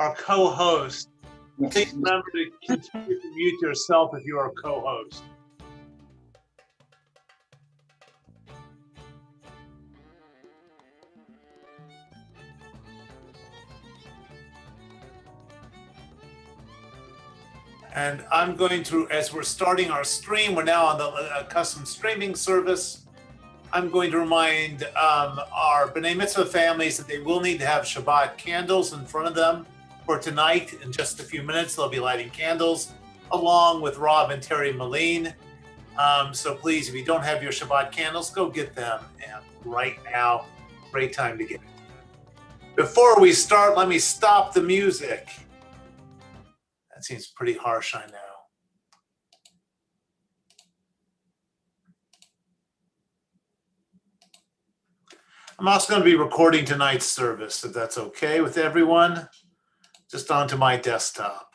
our co-host. Please remember to continue to mute yourself if you are a co-host. And I'm going to, as we're starting our stream, we're now on the custom streaming service. I'm going to remind our B'nai Mitzvah families that they will need to have Shabbat candles in front of them for tonight. In just a few minutes, they'll be lighting candles along with Rob and Terry Moline. So please, if you don't have your Shabbat candles, go get them. And right now, great time to get it. Before we start, let me stop the music. That seems pretty harsh, I know. I'm also going to be recording tonight's service, if that's okay with everyone, just onto my desktop.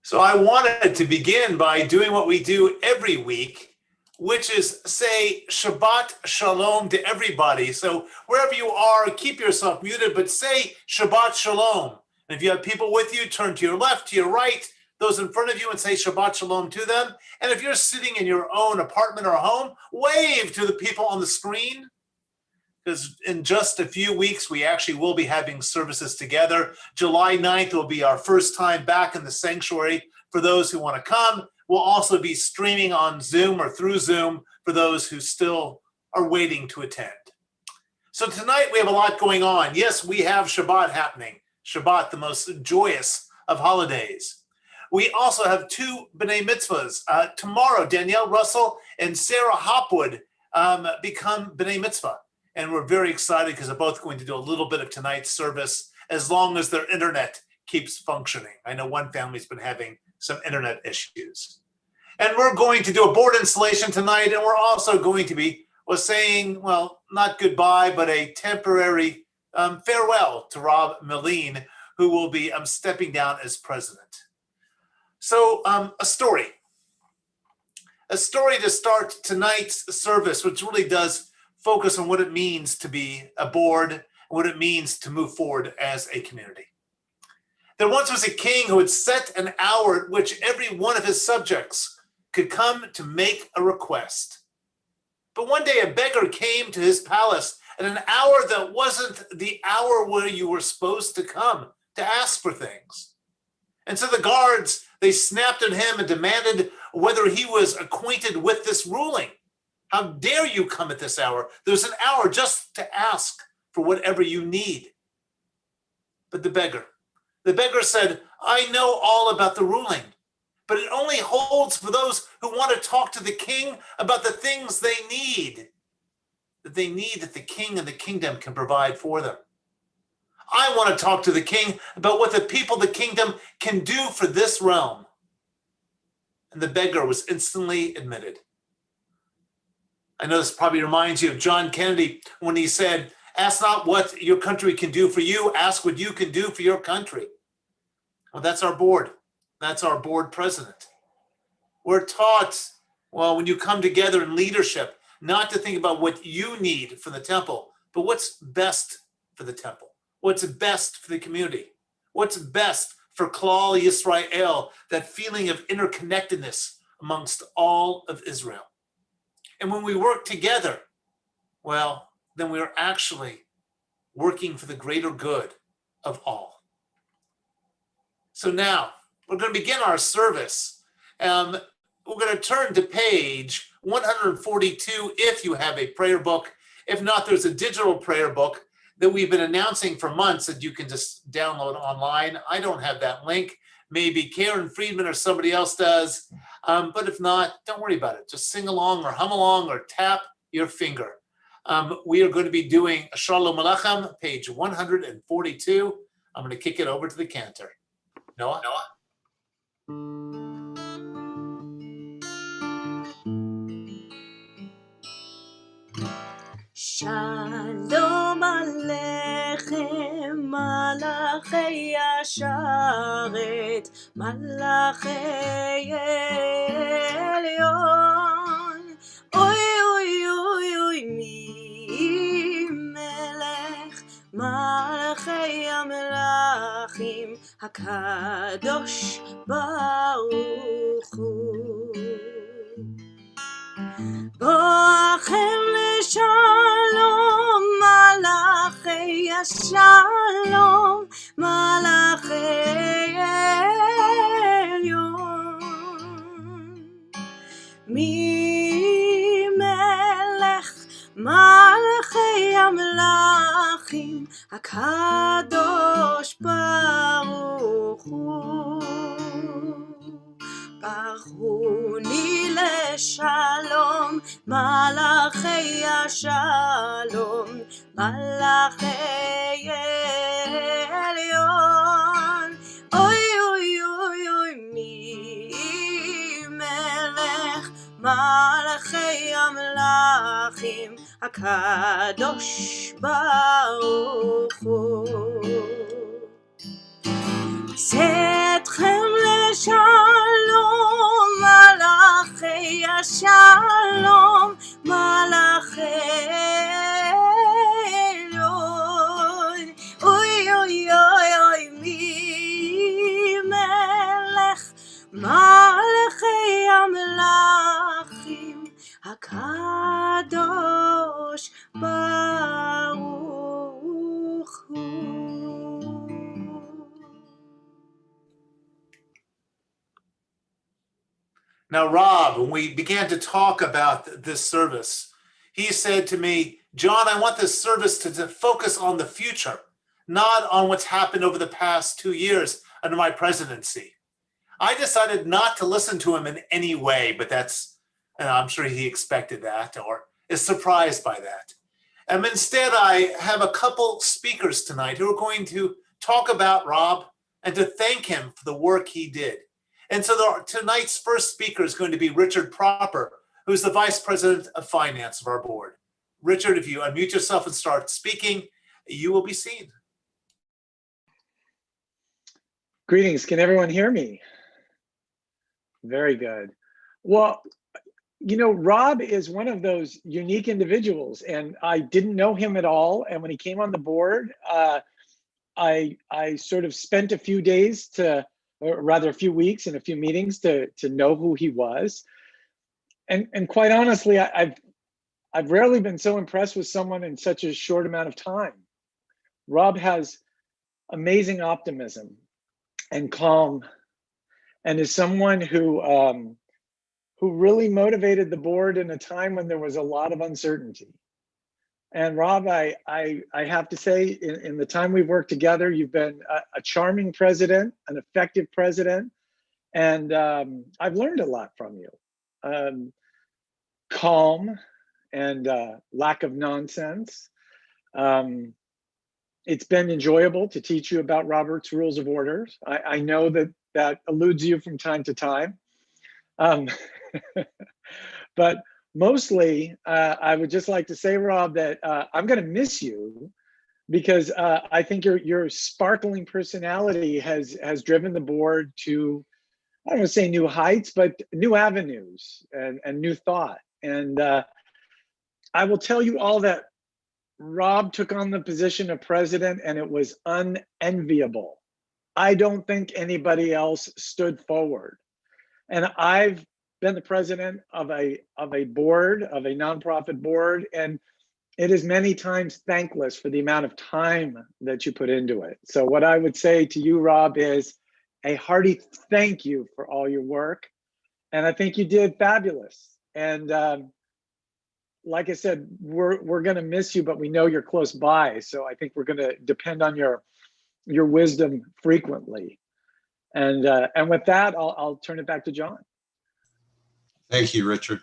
So I wanted to begin by doing what we do every week, which is say Shabbat Shalom to everybody. So wherever you are, keep yourself muted, but say Shabbat Shalom. And if you have people with you, turn to your left, to your right, those in front of you, and say Shabbat Shalom to them. And if you're sitting in your own apartment or home, wave to the people on the screen. Because in just a few weeks, we actually will be having services together. July 9th will be our first time back in the sanctuary for those who want to come. We'll also be streaming on Zoom or through Zoom for those who still are waiting to attend. So tonight we have a lot going on. Yes, we have Shabbat happening. Shabbat, the most joyous of holidays. We also have two B'nai Mitzvahs. Tomorrow, Danielle Russell and Sarah Hopwood become B'nai Mitzvah. And we're very excited because they're both going to do a little bit of tonight's service as long as their internet keeps functioning. I know one family's been having some internet issues. And we're going to do a board installation tonight, and we're also going to be saying, well, not goodbye, but a temporary farewell to Rob Moline, who will be stepping down as president. So a story to start tonight's service, which really does focus on what it means to be a board, and what it means to move forward as a community. There once was a king who had set an hour at which every one of his subjects could come to make a request. But one day a beggar came to his palace at an hour that wasn't the hour where you were supposed to come to ask for things. And so the guards, they snapped at him and demanded whether he was acquainted with this ruling. How dare you come at this hour? There's an hour just to ask for whatever you need. But the beggar said, I know all about the ruling, but it only holds for those who want to talk to the king about the things they need, that the king and the kingdom can provide for them. I want to talk to the king about what the people of the kingdom can do for this realm. And the beggar was instantly admitted. I know this probably reminds you of John Kennedy when he said, ask not what your country can do for you, ask what you can do for your country. Well, that's our board. That's our board president. We're taught, well, when you come together in leadership, not to think about what you need for the temple, but what's best for the temple, what's best for the community, what's best for Klal Yisrael, that feeling of interconnectedness amongst all of Israel. And when we work together, well, then we are actually working for the greater good of all. So now, we're going to begin our service. We're going to turn to page 142 if you have a prayer book. If not, there's a digital prayer book that we've been announcing for months that you can just download online. I don't have that link. Maybe Karen Friedman or somebody else does. But if not, don't worry about it. Just sing along or hum along or tap your finger. We are going to be doing Shalom Alechem, page 142. I'm going to kick it over to the Cantor. Noah? Shalom Aleichem, Malachei Yasharet, Malachei Elyon. הקדוש ברוך הוא. בואכם לשלום מלאכי השלום מלאכי עליון ממלך מלאכי המלאכים הקדוש ברוך הוא. ברכוני לשלום מלאכי השלום מלאכי עליון. אוי אוי אוי אוי מי מלך מלאכי המלאכים הקדוש ברוך הוא. צאתכם לשלום מלאכי השלום מלאכי עליון. אוי אוי אוי אוי מי מלך מלאכי המלאכים הקדוש ברוך הוא. Now, Rob, when we began to talk about this service, he said to me, John, I want this service to focus on the future, not on what's happened over the past 2 years under my presidency. I decided not to listen to him in any way, but I'm sure he expected that or is surprised by that. And instead, I have a couple speakers tonight who are going to talk about Rob and to thank him for the work he did. And so tonight's first speaker is going to be Richard Proper, who's the Vice President of Finance of our board. Richard, if you unmute yourself and start speaking, you will be seen. Greetings. Can everyone hear me? Very good. Well, you know, Rob is one of those unique individuals, and I didn't know him at all. And when he came on the board, I sort of spent a few days or rather a few weeks and a few meetings to know who he was. And quite honestly, I've rarely been so impressed with someone in such a short amount of time. Rob has amazing optimism and calm, and is someone who really motivated the board in a time when there was a lot of uncertainty. And Rob, I have to say, in the time we've worked together, you've been a charming president, an effective president, and I've learned a lot from you. Calm and lack of nonsense. It's been enjoyable to teach you about Robert's Rules of Orders. I know that eludes you from time to time. But mostly, I would just like to say, Rob, that I'm going to miss you because I think your sparkling personality has driven the board to, I don't want to say new heights, but new avenues and new thought. And I will tell you all that Rob took on the position of president, and it was unenviable. I don't think anybody else stood forward. And I've been the president of a board, of a nonprofit board, and it is many times thankless for the amount of time that you put into it. So what I would say to you, Rob, is a hearty thank you for all your work. And I think you did fabulous. And like I said, we're going to miss you, but we know you're close by. So I think we're going to depend on your wisdom frequently. And with that, I'll turn it back to John. Thank you, Richard.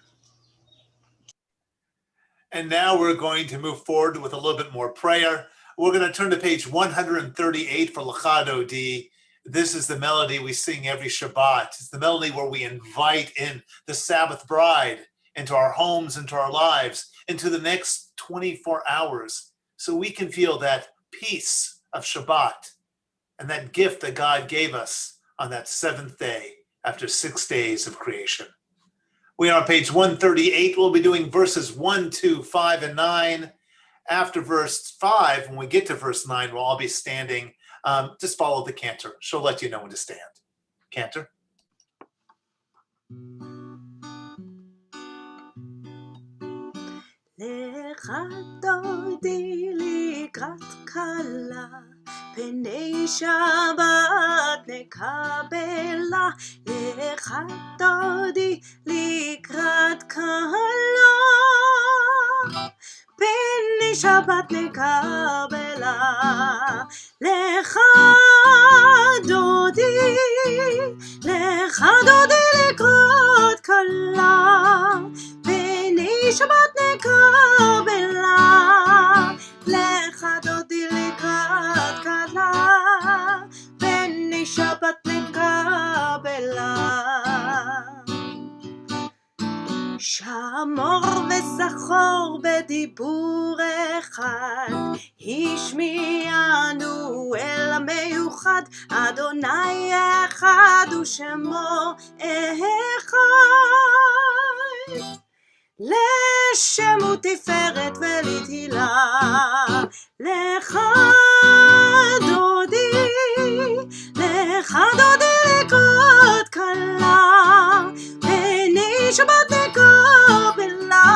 And now we're going to move forward with a little bit more prayer. We're going to turn to page 138 for L'cha Dodi. This is the melody we sing every Shabbat. It's the melody where we invite in the Sabbath bride into our homes, into our lives, into the next 24 hours, so we can feel that peace of Shabbat and that gift that God gave us on that seventh day after 6 days of creation. We are on page 138. We'll be doing verses 1, 2, 5, and 9. After verse 5, when we get to verse 9, we'll all be standing just follow the Cantor. She'll let you know when to stand. Cantor. לך דודי לקראת כלה, פני שבת נקבלה. לך דודי לקראת כלה, פני שבת נקבלה. לך דודי לקראת כלה, פני שבת נקבלה. לך דודי לקראת כלה, פני שבת נקבלה. שמור וזכור בדיבור אחד, השמיענו אל המיוחד. אדוני אחד ושמו אחד, לשם ותפארת ולתהילה. לך דודי לקראת כלה, פני שבת נקבלה.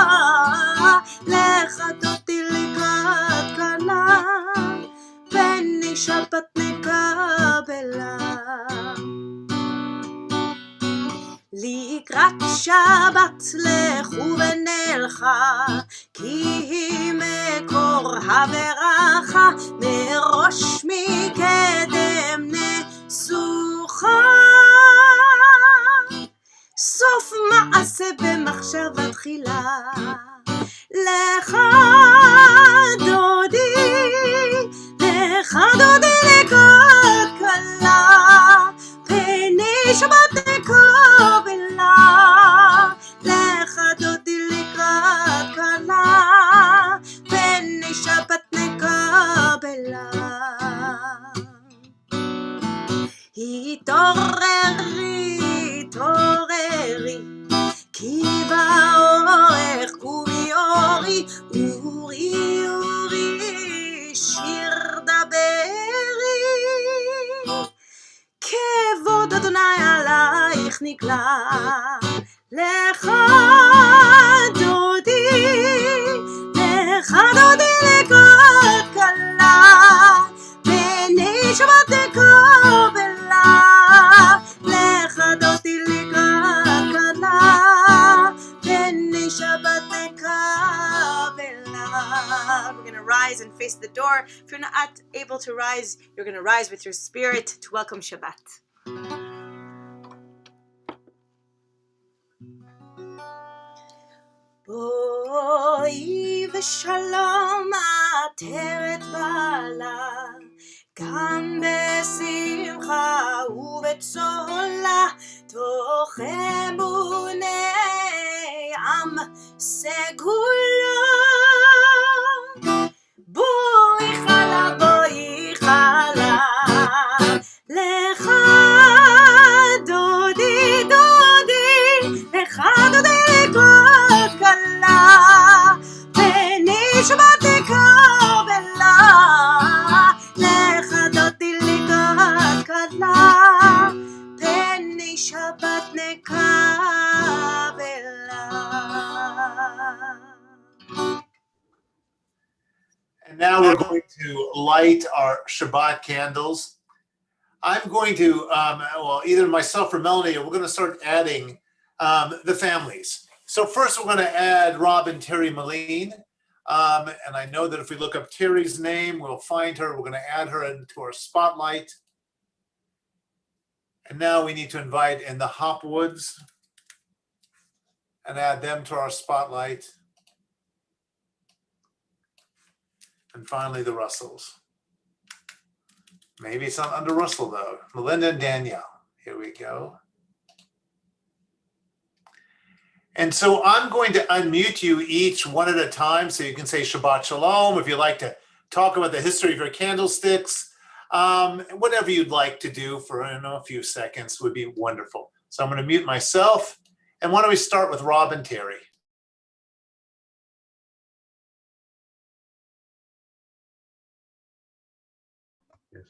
לך דודי לקראת כלה, פני שבת נקבלה. לקראת שבת לכו ונלכה, כי היא מקור הברכה. מראש מקדם נסוכה, סוף מעשה במחשבה תחילה. לך דודי לקראת כלה, פני שבת נקבלה. לך דודי לקראת כלה, פני שבת נקבלה. התעוררי, התעוררי, כי באורך קומי אורי. אורי אורי שיר דברי, כבוד אדוני עלייך נגלה. לך דודי לקראת כלה, פני שבת נקבלה. לך דודי לקראת כלה, פני שבת נקבלה. We're going to rise and face the door. If you're not able to rise, you're going to rise with your spirit to welcome Shabbat. בואי ושלום עטרת בעלה, גם בשמחה ובצהלה, תוך אמוני עם סגולה. בואי חלה, בואי חלה, לך דודי לך דודי לקראת כלה, פני שבת נקבלה. לך דודי לקראת כלה, פני שבת נקבלה. And now we're going to light our Shabbat candles. I'm going to, well, either myself or Melanie, we're going to start adding the families. So first we're going to add Rob and Terry Moline. And I know that if we look up Terry's name, we'll find her. We're going to add her into our spotlight. And now we need to invite in the Hopwoods and add them to our spotlight. And finally, the Russells. Maybe it's not under Russell, though. Melinda and Danielle. Here we go. And so I'm going to unmute you each one at a time so you can say Shabbat Shalom. If you'd like to talk about the history of your candlesticks, whatever you'd like to do for a few seconds would be wonderful. So I'm going to mute myself. And why don't we start with Rob and Terry? Yes.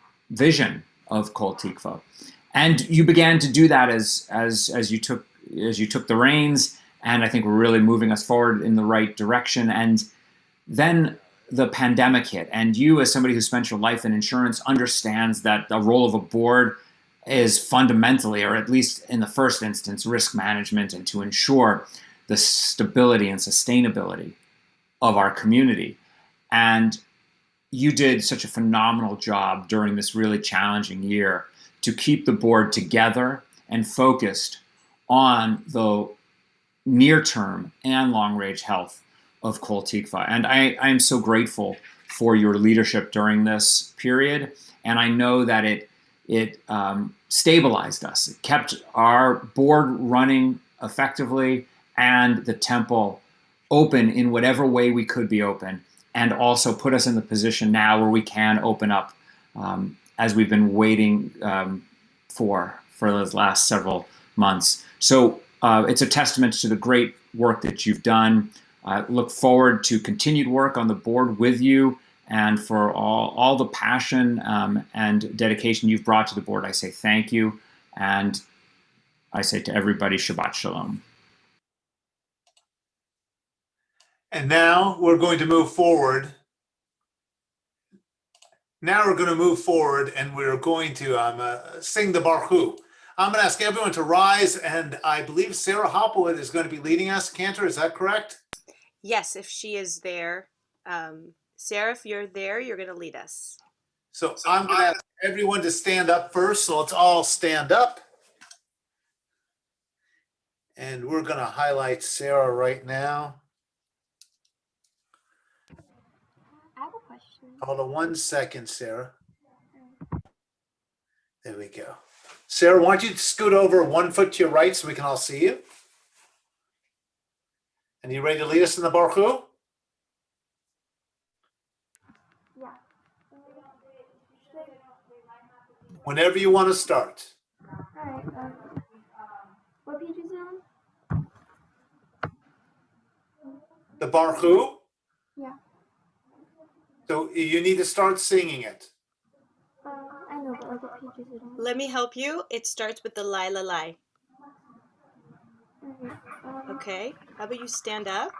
vision of Kol Tikva. And you began to do that as you took the reins, and I think we're really moving us forward in the right direction. And then the pandemic hit, and you, as somebody who spent your life in insurance, understands that the role of a board is fundamentally, or at least in the first instance, risk management and to ensure the stability and sustainability of our community. And you did such a phenomenal job during this really challenging year to keep the board together and focused on the near-term and long-range health of Kol Tikva. And I am so grateful for your leadership during this period. And I know that it stabilized us. It kept our board running effectively and the temple open in whatever way we could be open, and also put us in the position now where we can open up as we've been waiting for those last several months. So it's a testament to the great work that you've done. I look forward to continued work on the board with you, and for all the passion and dedication you've brought to the board. I say thank you, and I say to everybody, Shabbat Shalom. And now we're going to move forward. Now we're going to move forward, and we're going to sing the Baruch Hu. I'm going to ask everyone to rise, and I believe Sarah Hopwood is going to be leading us. Cantor, is that correct? Yes, if she is there. Sarah, if you're there, you're going to lead us. So I'm going to ask everyone to stand up first. So let's all stand up. And we're going to highlight Sarah right now. I have a question. Hold on 1 second, Sarah. There we go. Sarah, why don't you scoot over 1 foot to your right so we can all see you? And you ready to lead us in the Baruch Hu? Yeah. Whenever you want to start. All right. What page is it on? The Baruch Hu? Yeah. So you need to start singing it. I know, but like what page is it on? Let me help you. It starts with the Lai La Lai. Okay. How about you stand up?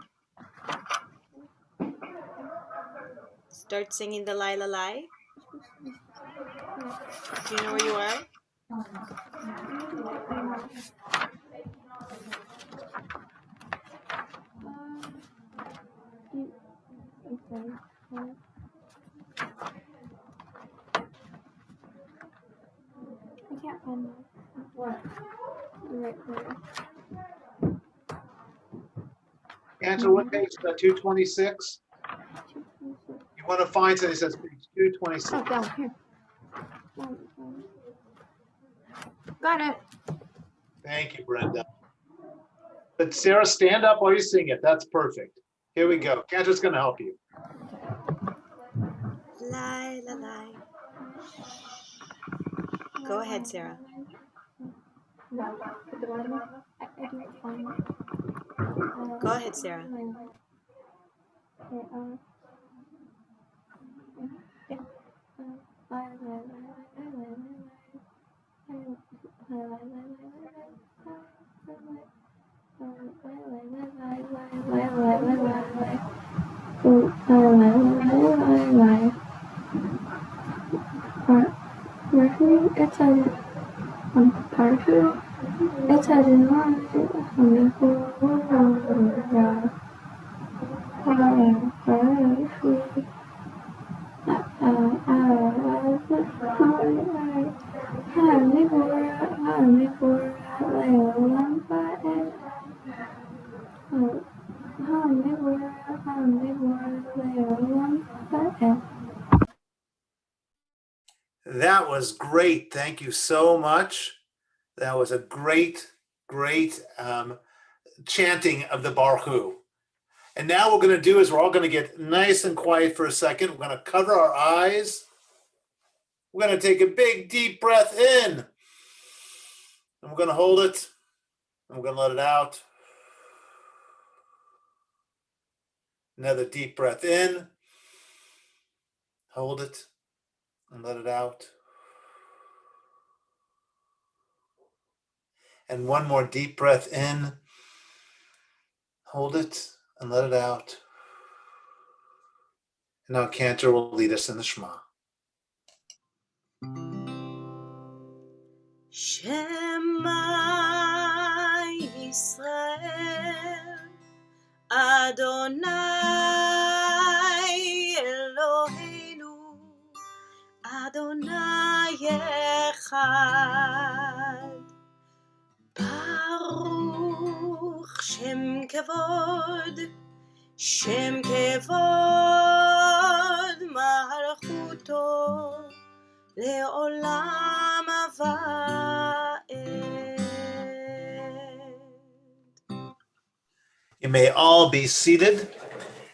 Start singing the Lai La Lai. Do you know where you are? I can't find it. What? Right there. Answer what page? 226? You want to find something that says page 226. Oh, down here. Got it. Thank you, Brenda. But Sarah, stand up while you sing it. That's perfect. Here we go. Cantor's going to help you. Lai La Lai. Go ahead, Sarah. Go ahead, Sarah. That was great. Thank you so much. That was a great chanting of the Baruch Hu. And now what we're going to do is we're all going to get nice and quiet for a second. We're going to cover our eyes. We're going to take a big, deep breath in. And we're going to hold it. And we're going to let it out. Another deep breath in. Hold it. And let it out. And one more deep breath in. Hold it and let it out. And now Cantor will lead us in the Shema. Shema Yisrael, Adonai Eloheinu, Adonai Echad. Baruch Shem Kevod, Shem Kevod Malchuto, Le'olam Va'ed. You may all be seated.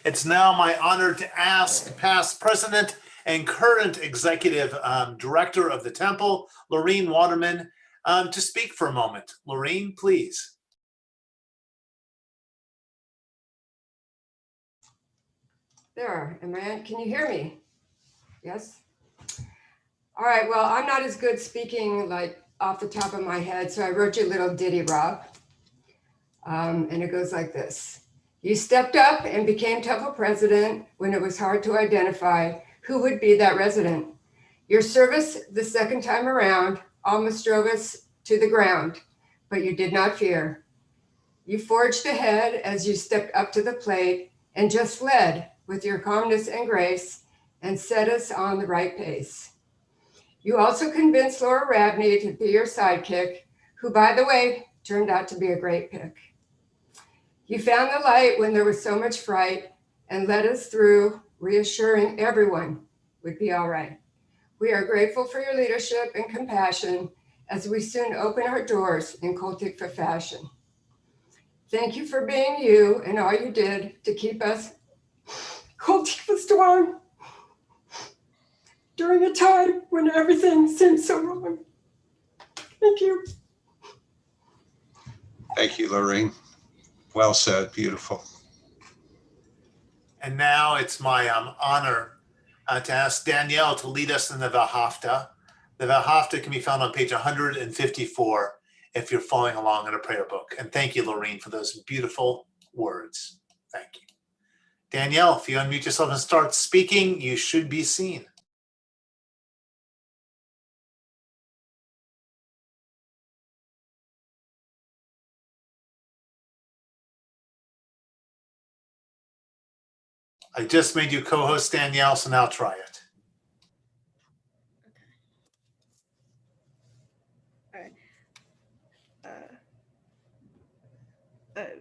It's now my honor to ask past president and current executive director of the temple, Lorene Waterman, to speak for a moment. Lorene, please. There, can you hear me? Yes? All right, well, I'm not as good speaking like off the top of my head, so I wrote you a little ditty, Rob. And it goes like this. You stepped up and became temple president when it was hard to identify who would be that resident. Your service the second time around almost drove us to the ground, but you did not fear. You forged ahead as you stepped up to the plate and just led with your calmness and grace and set us on the right pace. You also convinced Laura Rabney to be your sidekick, who, by the way, turned out to be a great pick. You found the light when there was so much fright and led us through, reassuring everyone would be all right. We are grateful for your leadership and compassion as we soon open our doors in Kol Tikva fashion. Thank you for being you and all you did to keep us Kol Tikva strong during a time when everything seemed so wrong. Thank you. Thank you, Lorene. Well said. Beautiful. And now it's my honor to ask Danielle to lead us in the Vahafta. The Vahafta can be found on page 154 if you're following along in a prayer book. And thank you, Lorene, for those beautiful words. Thank you. Danielle, if you unmute yourself and start speaking, you should be seen. I just made you co-host, Danielle, so now try it.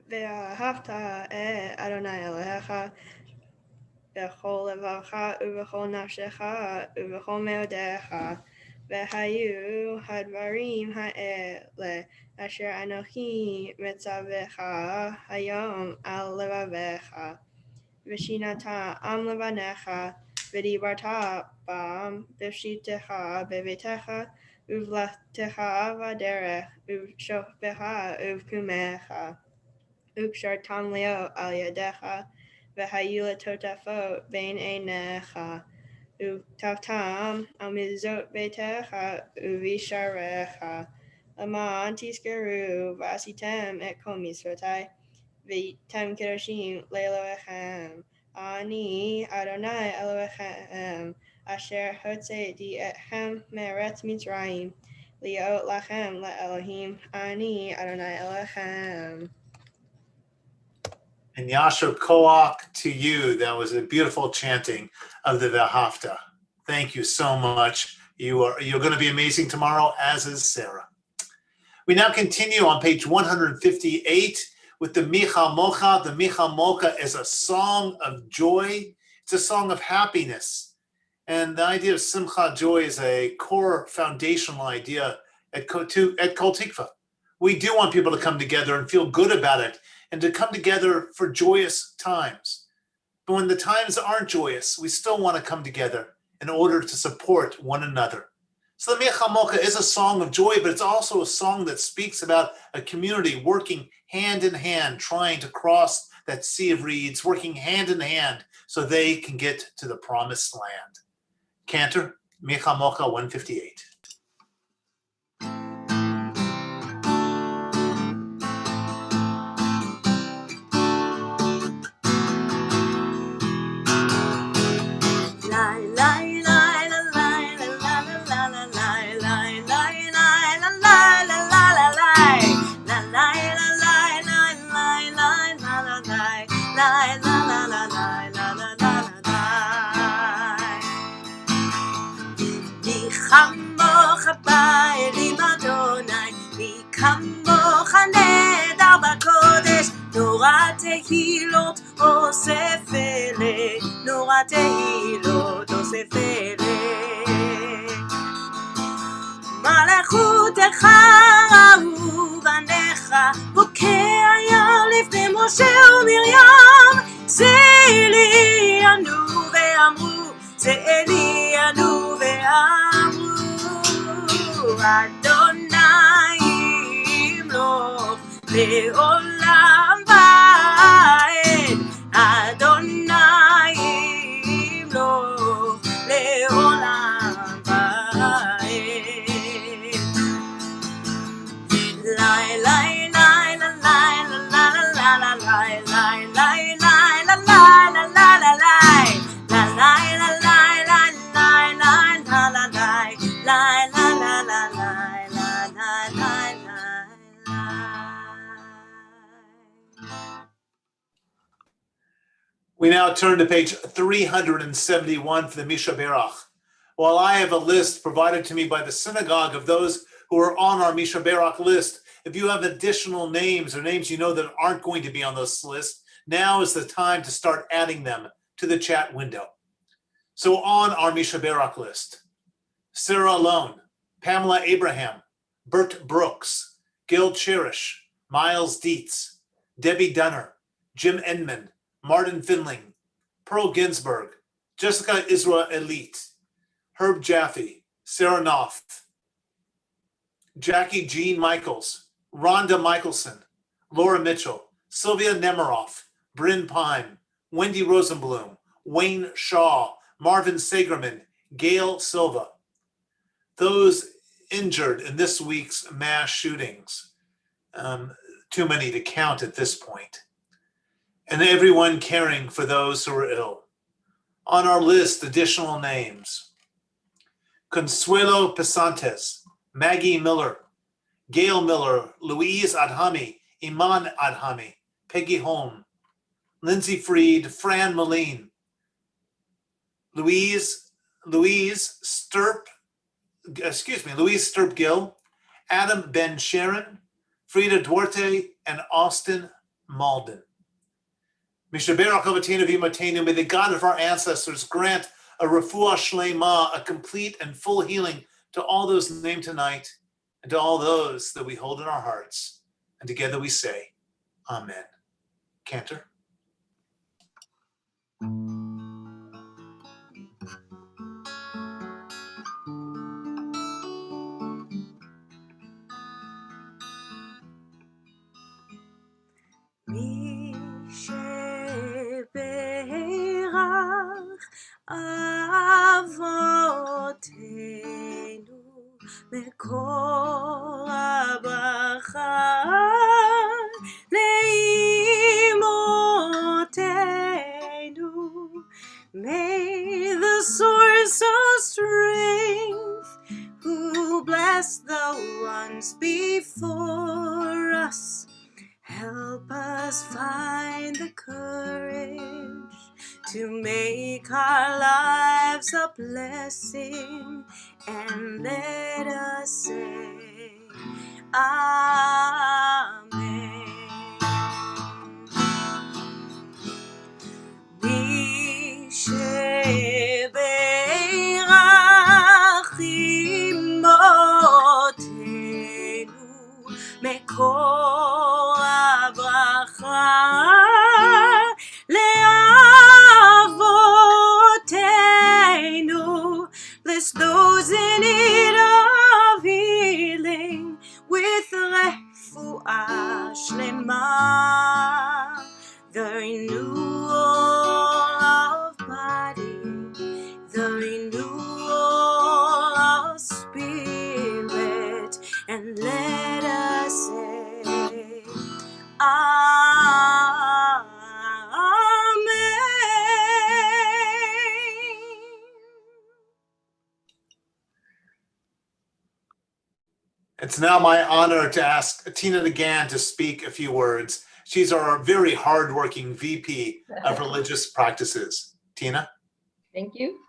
ואהבת את אדוני אלוהיך בכל לבבך ובכל נפשך ובכל מאודיך, והיו הדברים האלה אשר אנוכי מצווך היום על לבביך, ושיננת עם לבניך, ודיברת בם בפשיטך בביתך ובלכתך בדרך ובשוכבך ובקומך, וקשרתם להיות על ידיך, והיו לטוטפות בין עיניך, וכתבתם על מזוזות ביתך ובשעריך, למען תזכרו ועשיתם את כל מצוותי, והייתם קדושים לאלוהיכם. אני אדוני אלוהיכם, אשר הוצאתי אתכם מארץ מצרים, להיות לכם לאלוהים. אני אדוני אלוהיכם. And Yasher Koach to you. That was a beautiful chanting of the Vahafta. Thank you so much. You're going to be amazing tomorrow, as is Sarah. We now continue on page 158 with the Micha Mocha. The Micha Mocha is a song of joy. It's a song of happiness. And the idea of Simcha, joy, is a core foundational idea at Kol Tikva. We do want people to come together and feel good about it, and to come together for joyous times. But when the times aren't joyous, we still want to come together in order to support one another. So the Micha Mocha is a song of joy, but it's also a song that speaks about a community working hand in hand, trying to cross that sea of reeds, working hand in hand so they can get to the promised land. Cantor, Micha Mocha 158. la la la la la la la la la. Mi chamocha ba'elim Adonai, mi kamocha nehedar b'kodesh, nora tehilot osef eleh, nora tehilot osef eleh. מלאכותך אהובניך, בוקע לפני משה ומרים, צאלי ענו ואמרו, צאלי ענו ואמרו, אדוני ימלוך לעולם ועד, אדוני ימלוך לעולם ועד. We now turn to page 371 for the Mishaberach. While I have a list provided to me by the synagogue of those who are on our Mishaberach list, if you have additional names or names you know that aren't going to be on this list, now is the time to start adding them to the chat window. So on our Mishaberach list, Sarah Alone, Pamela Abraham, Bert Brooks, Gil Cherish, Miles Dietz, Debbie Dunner, Jim Enman, Martin Finling, Pearl Ginsberg, Jessica Israel Elite, Herb Jaffe, Sarah Knopf, Jackie Jean Michaels, Rhonda Michelson, Laura Mitchell, Sylvia Nemiroff, Bryn Pine, Wendy Rosenblum, Wayne Shaw, Marvin Sagerman, Gail Silva. Those injured in this week's mass shootings, too many to count at this point. And everyone caring for those who are ill. On our list, additional names: Consuelo Pesantes, Maggie Miller, Gail Miller, Louise Adhami, Iman Adhami, Peggy Holm, Lindsay Freed, Fran Moline, Louise Sturp Gill, Adam Ben Sharon, Frida Duarte, and Austin Malden. Mishaberach Avotenu V'Imotenu, may the God of our ancestors grant a refuah shlema, a complete and full healing to all those named tonight and to all those that we hold in our hearts. And together we say, Amen. Cantor. אבותינו מקור הברכה לאמותינו. May the source of strength who blessed the ones before us help us find the courage to make our lives a blessing, and let us say Amen. Misheberach imotenu מקור הברכה לאבותינו. Bless those in need of healing with refuah shlema, the renewal of body, the renewal of spirit, and let us say Amen. It's now my honor to ask Tina DeGan to speak a few words. She's our very hardworking VP of Religious Practices. Tina? Thank you.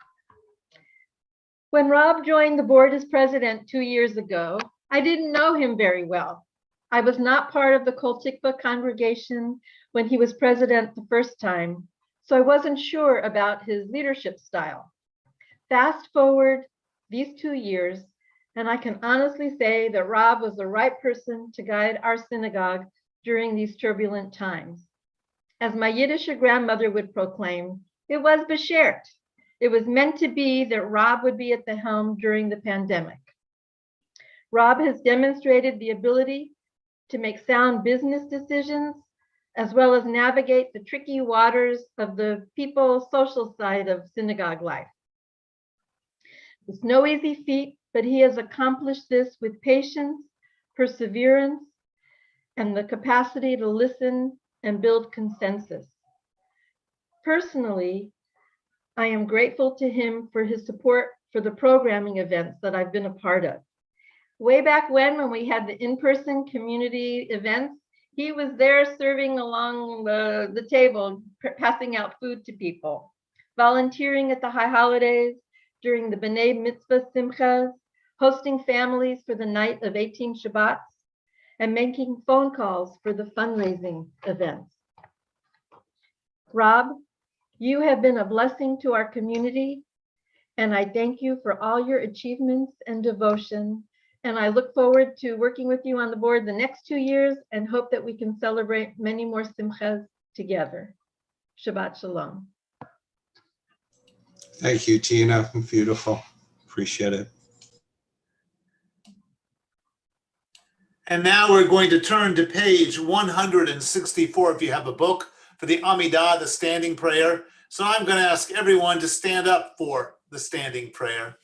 When Rob joined the board as president 2 years ago, I didn't know him very well. I was not part of the Kol Tikva congregation when he was president the first time, so I wasn't sure about his leadership style. Fast forward these 2 years, and I can honestly say that Rob was the right person to guide our synagogue during these turbulent times. As my Yiddish grandmother would proclaim, it was beshert. It was meant to be that Rob would be at the helm during the pandemic. Rob has demonstrated the ability to make sound business decisions, as well as navigate the tricky waters of the people social side of synagogue life. It's no easy feat, but he has accomplished this with patience, perseverance, and the capacity to listen and build consensus. Personally, I am grateful to him for his support for the programming events that I've been a part of. Way back when we had the in-person community events, he was there serving along the table, passing out food to people, volunteering at the high holidays, during the B'nai Mitzvah Simchas, hosting families for the night of 18 Shabbats, and making phone calls for the fundraising events. Rob, you have been a blessing to our community, and I thank you for all your achievements and devotion. And I look forward to working with you on the board the next 2 years and hope that we can celebrate many more simchas together. Shabbat Shalom. Thank you, Tina. Beautiful. Appreciate it. And now we're going to turn to page 164 if you have a book, for the Amidah, the standing prayer. So I'm going to ask everyone to stand up for the standing prayer.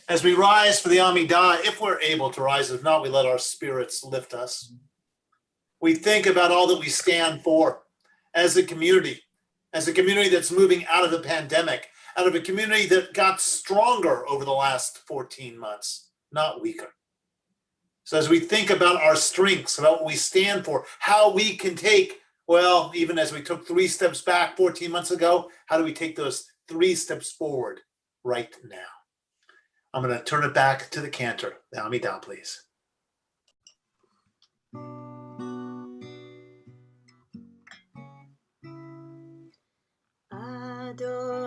As we rise for the Amidah, if we're able to rise, if not, we let our spirits lift us. We think about all that we stand for as a community that's moving out of the pandemic, out of a community that got stronger over the last 14 months, not weaker. So as we think about our strengths, about what we stand for, how we can take, well, even as we took 3 steps back 14 months ago, how do we take those 3 steps forward right now? I'm going to turn it back to the Cantor. The Amidah, please.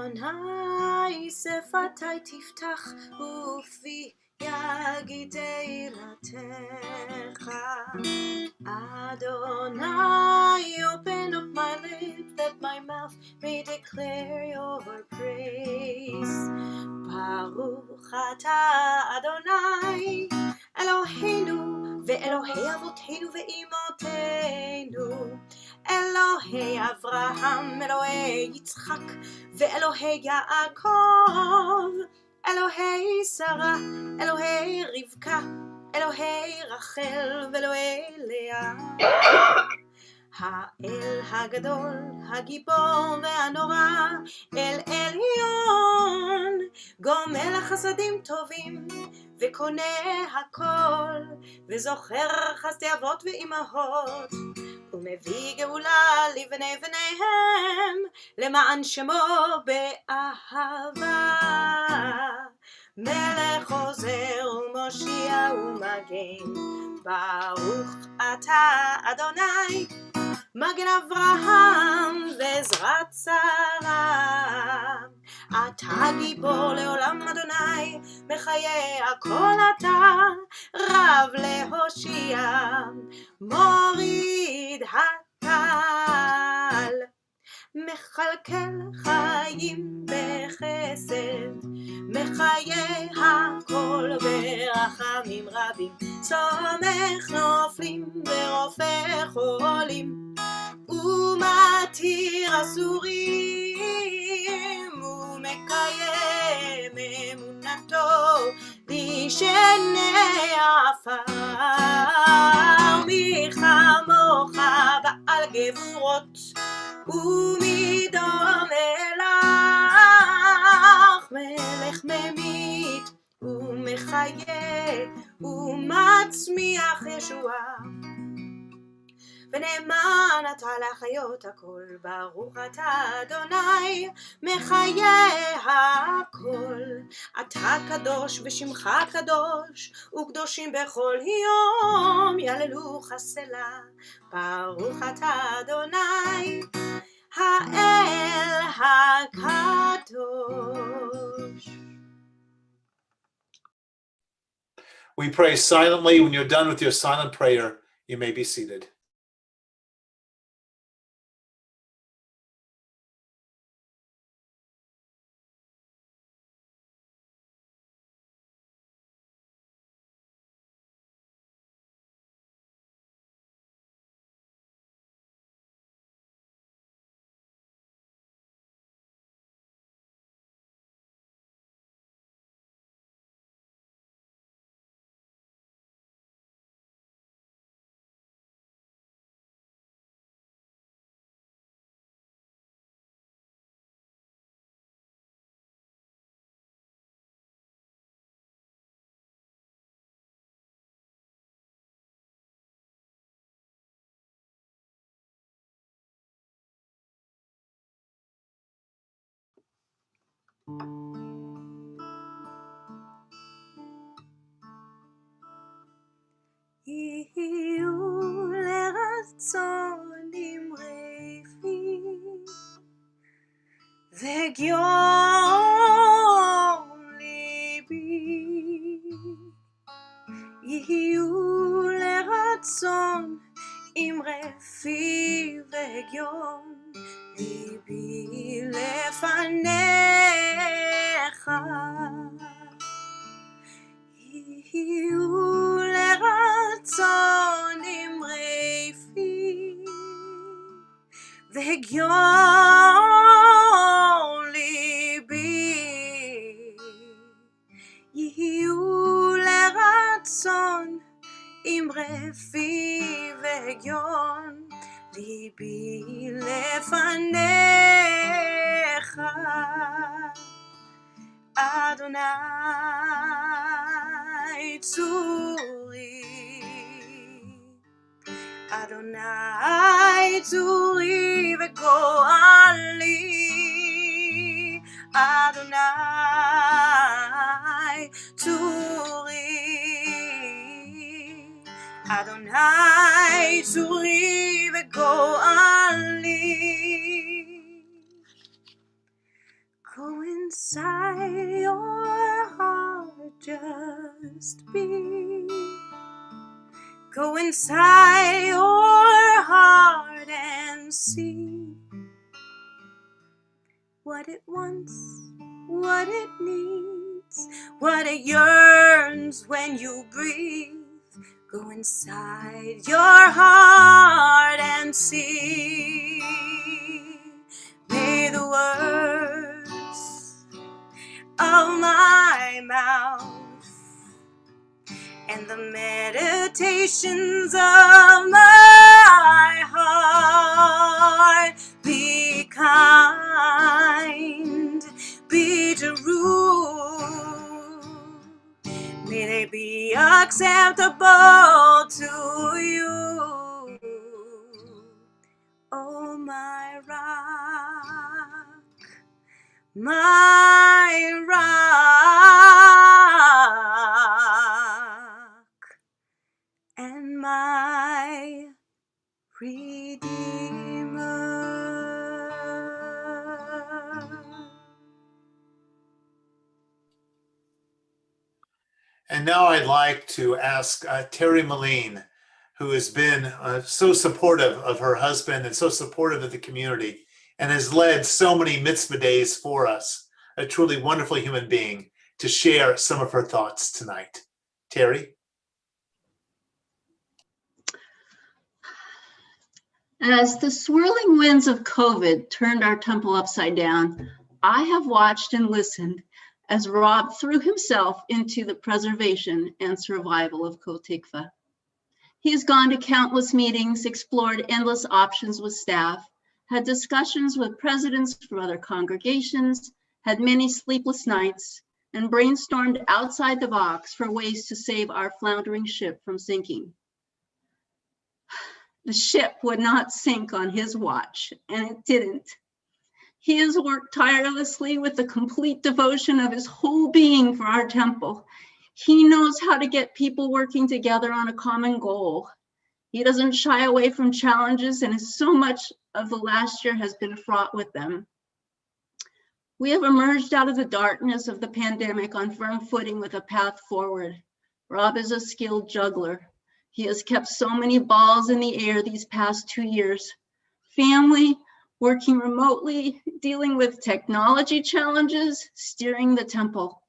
Adonai sefatai tiftach ufi yagid teilatecha. Adonai, open up my lips that my mouth may declare your praise. Baruch atah Adonai Eloheinu ve'Elohei avotenu ve'imotenu, Elohei Avraham, Elohei Yitzchak, ve'Elohei Yaakov, Elohei Sarah, Elohei Rivka, Elohei Rachel, ve'Elohei Leah. האל הגדול, הגיבור והנורא, אל עליון, גומל החסדים טובים, וקונה הכל, וזוכר חסדי אבות ואימהות, ומביא גאולה לבני בניהם, למען שמו באהבה. מלך עוזר ומושיע ומגן, ברוך אתה אדוני, מגן אברהם ועזרת שרה. אתה גיבור לעולם אדוני, מחיי הכל אתה, רב להושיע, מוריד הטל, מכלכל חיים בחסד, מחיי הכל ברחמים רבים, סומך נופלים ורופא חולים, ומתיר אסורים, ומקיים אמונתו לשני עפר. מי כמוך בעל גבורות ומדום אלך, מלך ממית ומחיה ומצמיח ישועה. ונאמן אתה להחיות הכל, ברוך אתה אדוני מחיי הכל. אתה קדוש ושמך קדוש, וקדושים בכל יום יהללוך סלה. ברוך אתה אדוני האל הקדוש. We pray silently. When you're done with your silent prayer, you may be seated. יהיו לרצון אמרי פי וגיון ליבי, יהיו לרצון אמרי פי וגיון ליבי לפניך, יהיו לרצון אמרי פי והגיון ליבי, יהיו לרצון אמרי פי והגיון ליבי לפניך, אדוני צורי, אדוני צורי וגואלי, אדוני צורי, אדוני צורי וגואלי. Go inside your heart, just be. Go inside your heart and see what it wants, what it needs, what it yearns when you breathe. Go inside your heart and see. May the words of my mouth and the meditations of my heart be kind, be true. May they be acceptable to you, oh my rock, my rock, and my Redeemer. And now I'd like to ask Terry Moline, who has been so supportive of her husband and so supportive of the community and has led so many mitzvah days for us, a truly wonderful human being, to share some of her thoughts tonight. Terry? As the swirling winds of COVID turned our temple upside down, I have watched and listened as Rob threw himself into the preservation and survival of Kol Tikva. He has gone to countless meetings, explored endless options with staff, had discussions with presidents from other congregations, had many sleepless nights, and brainstormed outside the box for ways to save our floundering ship from sinking. the ship would not sink on his watch, and it didn't. He has worked tirelessly with the complete devotion of his whole being for our temple. He knows how to get people working together on a common goal. He doesn't shy away from challenges, and so much of the last year has been fraught with them. We have emerged out of the darkness of the pandemic on firm footing with a path forward. Rob is a skilled juggler. He has kept so many balls in the air these past 2 years. Family, working remotely, dealing with technology challenges, steering the temple.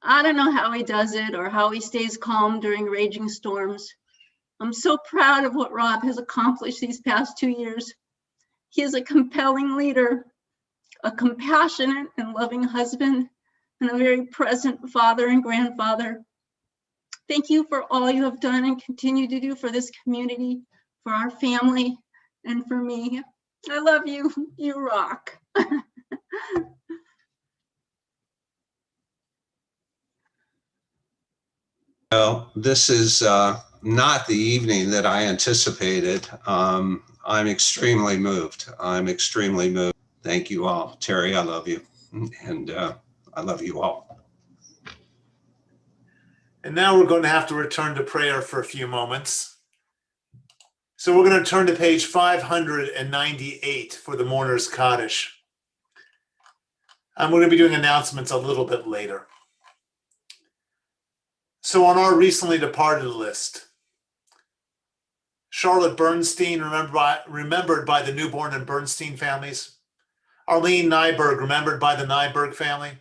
I don't know how he does it or how he stays calm during raging storms. I'm so proud of what Rob has accomplished these past 2 years. He is a compelling leader, a compassionate and loving husband, and a very present father and grandfather. Thank you for all you have done and continue to do for this community, for our family, and for me. I love you. You rock. Well, this is not the evening that I anticipated. I'm extremely moved. I'm extremely moved. Thank you all. Terry, I love you. And I love you all. And now we're going to have to return to prayer for a few moments. So we're going to turn to page 598 for the Mourner's Kaddish. And we're going to be doing announcements a little bit later. So on our recently departed list, Charlotte Bernstein, remembered by the Newborn and Bernstein families. Arlene Nyberg, remembered by the Nyberg family.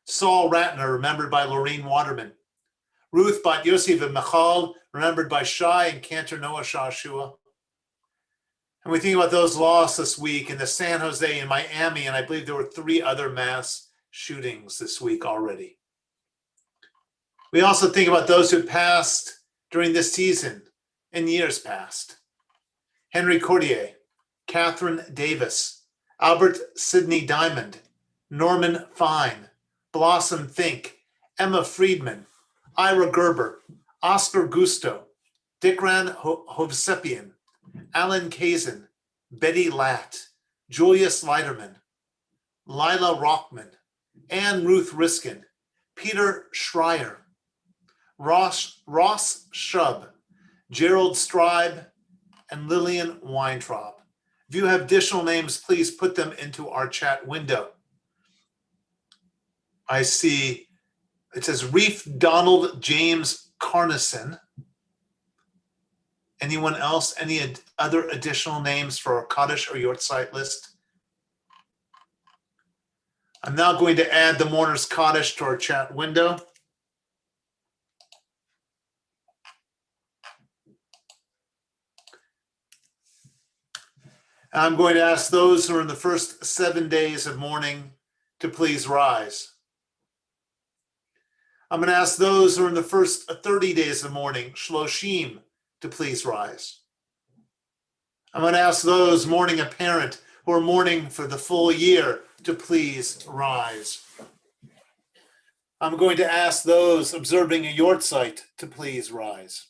Saul Ratner, remembered by Lorene Waterman. Ruth Bat Yosef and Michal, remembered by Shai and Cantor Noah Shashua. And we think about those lost this week in the San Jose and Miami, and I believe there were 3 other mass shootings this week already. We also think about those who passed during this season in years past. Henry Cordier, Catherine Davis, Albert Sidney Diamond, Norman Fine, Blossom Fink, Emma Friedman, Ira Gerber, Oscar Gusto, Dikran Hovsepian, Alan Kazin, Betty Latt, Julius Leiterman, Lila Rockman, Anne Ruth Riskin, Peter Schreier, Ross Shub, Gerald Stribe, and Lillian Weintraub. If you have additional names, please put them into our chat window. I see it says Reef Donald James Carnison. Anyone else? Any other additional names for our Kaddish or Yortzeit list? I'm now going to add the Mourner's Kaddish to our chat window. I'm going to ask those who are in the first 7 days of mourning to please rise. I'm going to ask those who are in the first 30 days of mourning, Shloshim, to please rise. I'm going to ask those mourning a parent who are mourning for the full year to please rise. I'm going to ask those observing a Yortzeit to please rise.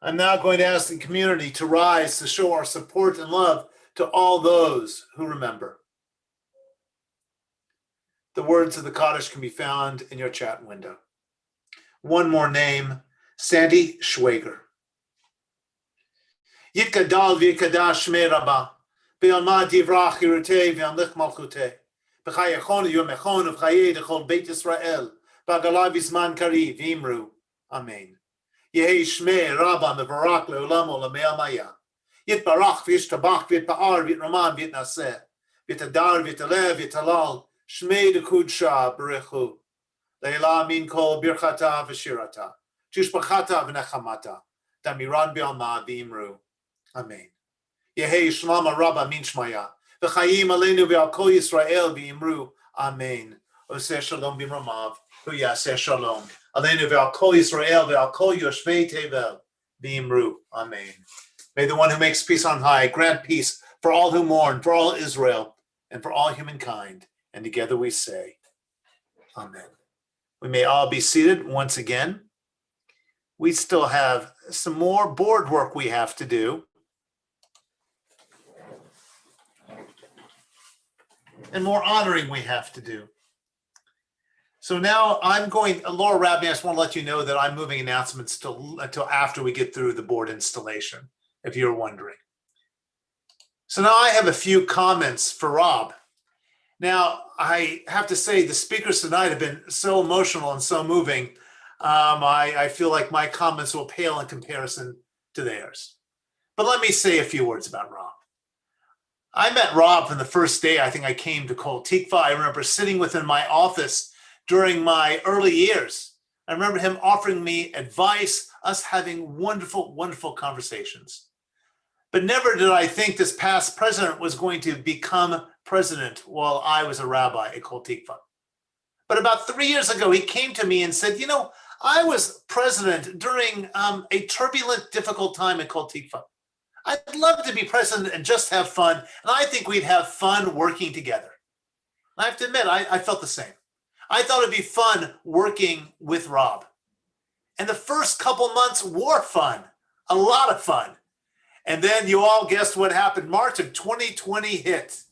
I'm now going to ask the community to rise to show our support and love to all those who remember. The words of the Kaddish can be found in your chat window. One more name, Sandy Schwager. Yitkadal v'yikadash shmei Rabbah, be'alma divrach yirutei v'yamlich malchutei, b'chayachon yomechon v'chayei d'chol Beit Yisrael, b'agala v'zman kari v'imru. Amen. Yehi shmei Rabbah mevarak le'olam olamei amaya. Yitbarach v'yishtabach v'yitpa'ar v'yitraman v'yitnaseh, v'yitadar v'yitalev v'yitalal, Shmei Dekudsha Berechu, Leila Min Kol Birchata V'Shirata, Tishbachata V'Nechamata, Damiran B'Alma V'Imru. Amen. Yehei Shlama Rabba Min Shmaya, V'Chayim Aleinu V'Al Kol Yisrael V'Imru. Amen. Oseh Shalom B'Ramav, V'Yaseh Shalom. Aleinu V'Al Kol Yisrael V'Al Kol Yoshvei Tevel V'Imru. Amen. May the one who makes peace on high grant peace for all who mourn, for all Israel, and for all humankind. And together we say, Amen. We may all be seated once again. we still have some more board work we have to do. And more honoring we have to do. So now Laura Rabbi, I just want to let you know that I'm moving announcements until after we get through the board installation, if you're wondering. So now I have a few comments for Rob. Now, I have to say the speakers tonight have been so emotional and so moving. I feel like my comments will pale in comparison to theirs. But let me say a few words about Rob. I met Rob from the first day I think I came to Kol Tikva. I remember sitting within my office during my early years. I remember him offering me advice, us having wonderful, wonderful conversations. But never did I think this past president was going to become president while I was a rabbi at Kol Tikva. But about 3 years ago, he came to me and said, you know, I was president during a turbulent, difficult time at Kol Tikva. I'd love to be president and just have fun. And I think we'd have fun working together. I have to admit, I felt the same. I thought it'd be fun working with Rob. And the first couple months were fun, a lot of fun. And then you all guessed what happened. March of 2020 hit,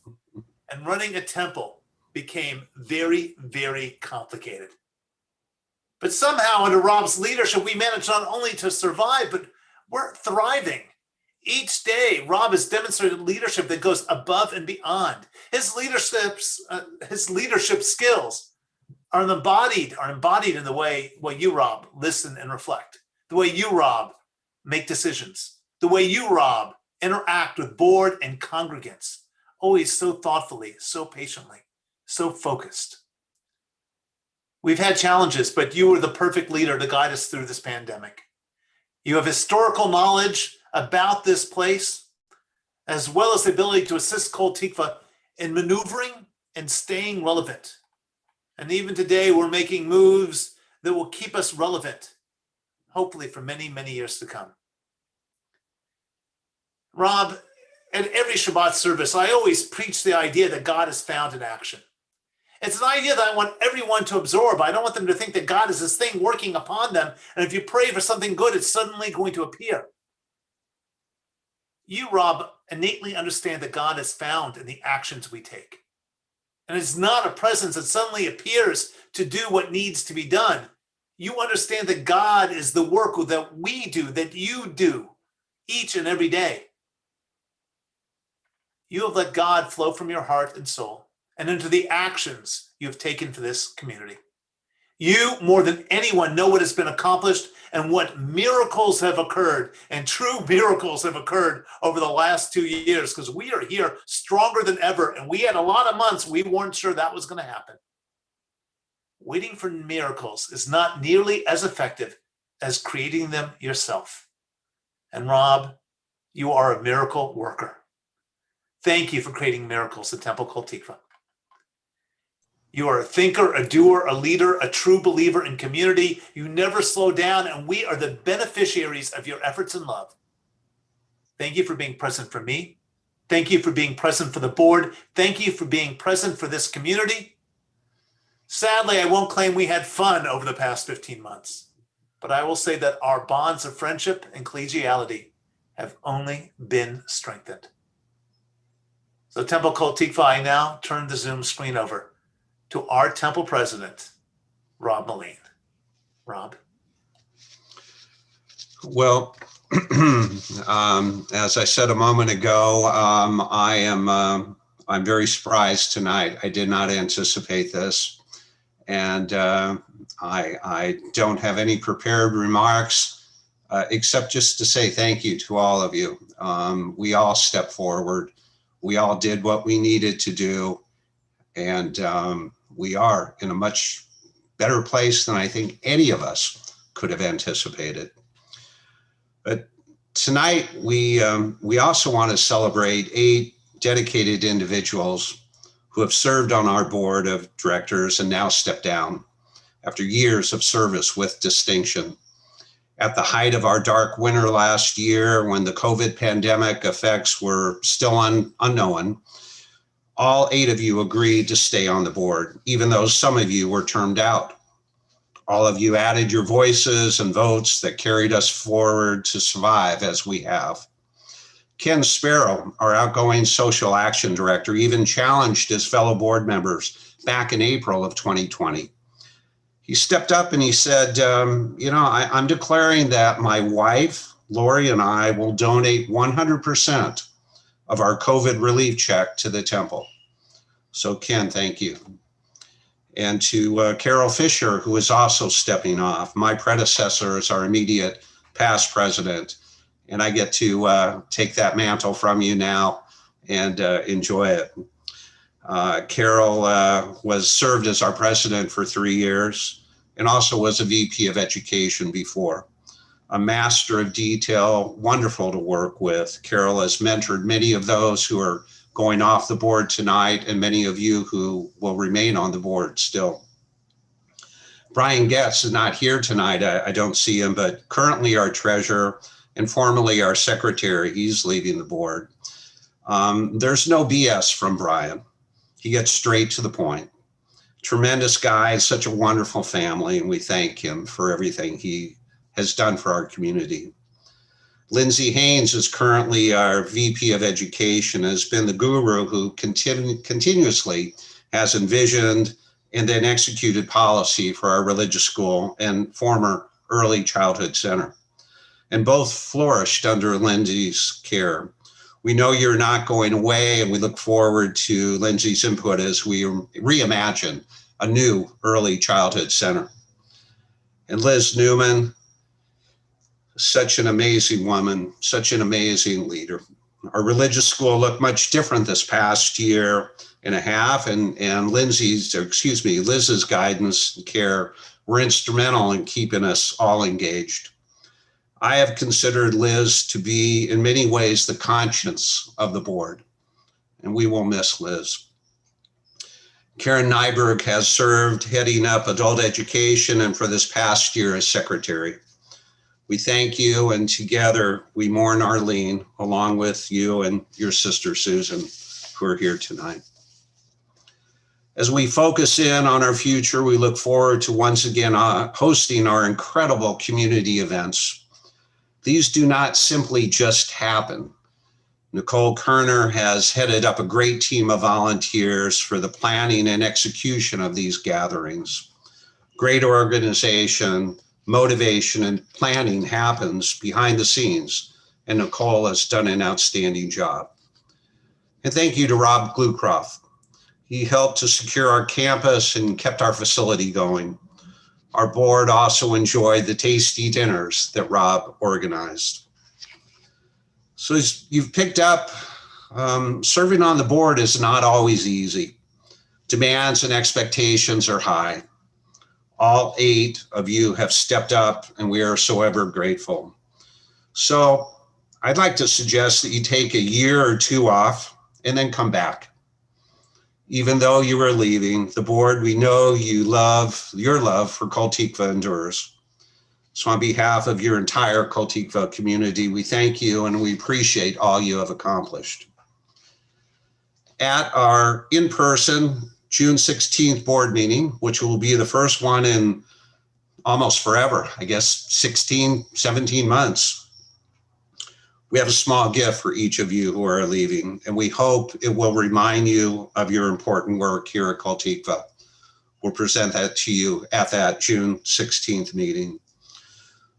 and running a temple became very, very complicated. But somehow under Rob's leadership, we managed not only to survive, but we're thriving. Each day, Rob has demonstrated leadership that goes above and beyond. His leadership skills are embodied in the way you, Rob, listen and reflect. The way you, Rob, make decisions. The way you, Rob, interact with board and congregants. Always so thoughtfully, so patiently, so focused. We've had challenges, but you were the perfect leader to guide us through this pandemic. You have historical knowledge about this place, as well as the ability to assist Kol Tikva in maneuvering and staying relevant. And even today, we're making moves that will keep us relevant, hopefully for many, many years to come. Rob, at every Shabbat service, I always preach the idea that God is found in action. It's an idea that I want everyone to absorb. I don't want them to think that God is this thing working upon them, and if you pray for something good, it's suddenly going to appear. You, Rob, innately understand that God is found in the actions we take. And it's not a presence that suddenly appears to do what needs to be done. You understand that God is the work that we do, that you do each and every day. You have let God flow from your heart and soul and into the actions you have taken for this community. You, more than anyone, know what has been accomplished and what miracles have occurred, and true miracles have occurred over the last 2 years, because we are here stronger than ever, and we had a lot of months we weren't sure that was going to happen. Waiting for miracles is not nearly as effective as creating them yourself. And Rob, you are a miracle worker. Thank you for creating miracles at Temple Kol Tikva. You are a thinker, a doer, a leader, a true believer in community. You never slow down, and we are the beneficiaries of your efforts and love. Thank you for being present for me. Thank you for being present for the board. Thank you for being present for this community. Sadly, I won't claim we had fun over the past 15 months, but I will say that our bonds of friendship and collegiality have only been strengthened. So Temple Kol Tikva, I now turn the Zoom screen over to our temple president, Rob Moline. Rob. Well, as I said a moment ago, I'm very surprised tonight. I did not anticipate this, and I don't have any prepared remarks except just to say thank you to all of you. We all stepped forward. We all did what we needed to do, and we are in a much better place than I think any of us could have anticipated. But tonight, we also want to celebrate 8 dedicated individuals who have served on our board of directors and now stepped down after years of service with distinction. At the height of our dark winter last year, when the COVID pandemic effects were still unknown, all 8 of you agreed to stay on the board, even though some of you were termed out. All of you added your voices and votes that carried us forward to survive as we have. Ken Sparrow, our outgoing social action director, even challenged his fellow board members back in April of 2020. He stepped up and he said, I'm declaring that my wife, Lori, and I will donate 100% of our COVID relief check to the temple. So Ken, thank you. And to Carol Fisher, who is also stepping off, my predecessor as our immediate past president. And I get to take that mantle from you now and enjoy it. Carol served as our president for 3 years and also was a VP of education before. A master of detail, wonderful to work with. Carol has mentored many of those who are going off the board tonight and many of you who will remain on the board still. Brian Getz is not here tonight. I don't see him, but currently our treasurer and formerly our secretary. He's leaving the board. There's no BS from Brian. He gets straight to the point. Tremendous guy, such a wonderful family, and we thank him for everything he has done for our community. Lindsay Haynes is currently our VP of Education, has been the guru who continuously has envisioned and then executed policy for our religious school and former early childhood center. And both flourished under Lindsay's care. We know you're not going away, and we look forward to Lindsay's input as we reimagine a new early childhood center. And Liz Newman, such an amazing woman, such an amazing leader. Our religious school looked much different this past year and a half, and Liz's guidance and care were instrumental in keeping us all engaged. I have considered Liz to be, in many ways, the conscience of the board, and we will miss Liz. Karen Nyberg has served heading up adult education and for this past year as secretary. We thank you, and together we mourn Arlene, along with you and your sister Susan, who are here tonight. As we focus in on our future, we look forward to once again hosting our incredible community events. These do not simply just happen. Nicole Kerner has headed up a great team of volunteers for the planning and execution of these gatherings. Great organization, motivation, and planning happens behind the scenes, and Nicole has done an outstanding job. And thank you to Rob Glucroft. He helped to secure our campus and kept our facility going. Our board also enjoyed the tasty dinners that Rob organized. So as you've picked up, serving on the board is not always easy. Demands and expectations are high. All 8 of you have stepped up, and we are so ever grateful. So I'd like to suggest that you take a year or 2 off and then come back. Even though you are leaving the board, we know your love for Kol Tikva endures. So on behalf of your entire Kol Tikva community, we thank you and we appreciate all you have accomplished. At our in-person June 16th board meeting, which will be the first one in almost forever, I guess 16, 17 months, we have a small gift for each of you who are leaving, and we hope it will remind you of your important work here at Kol Tikva. We'll present that to you at that June 16th meeting.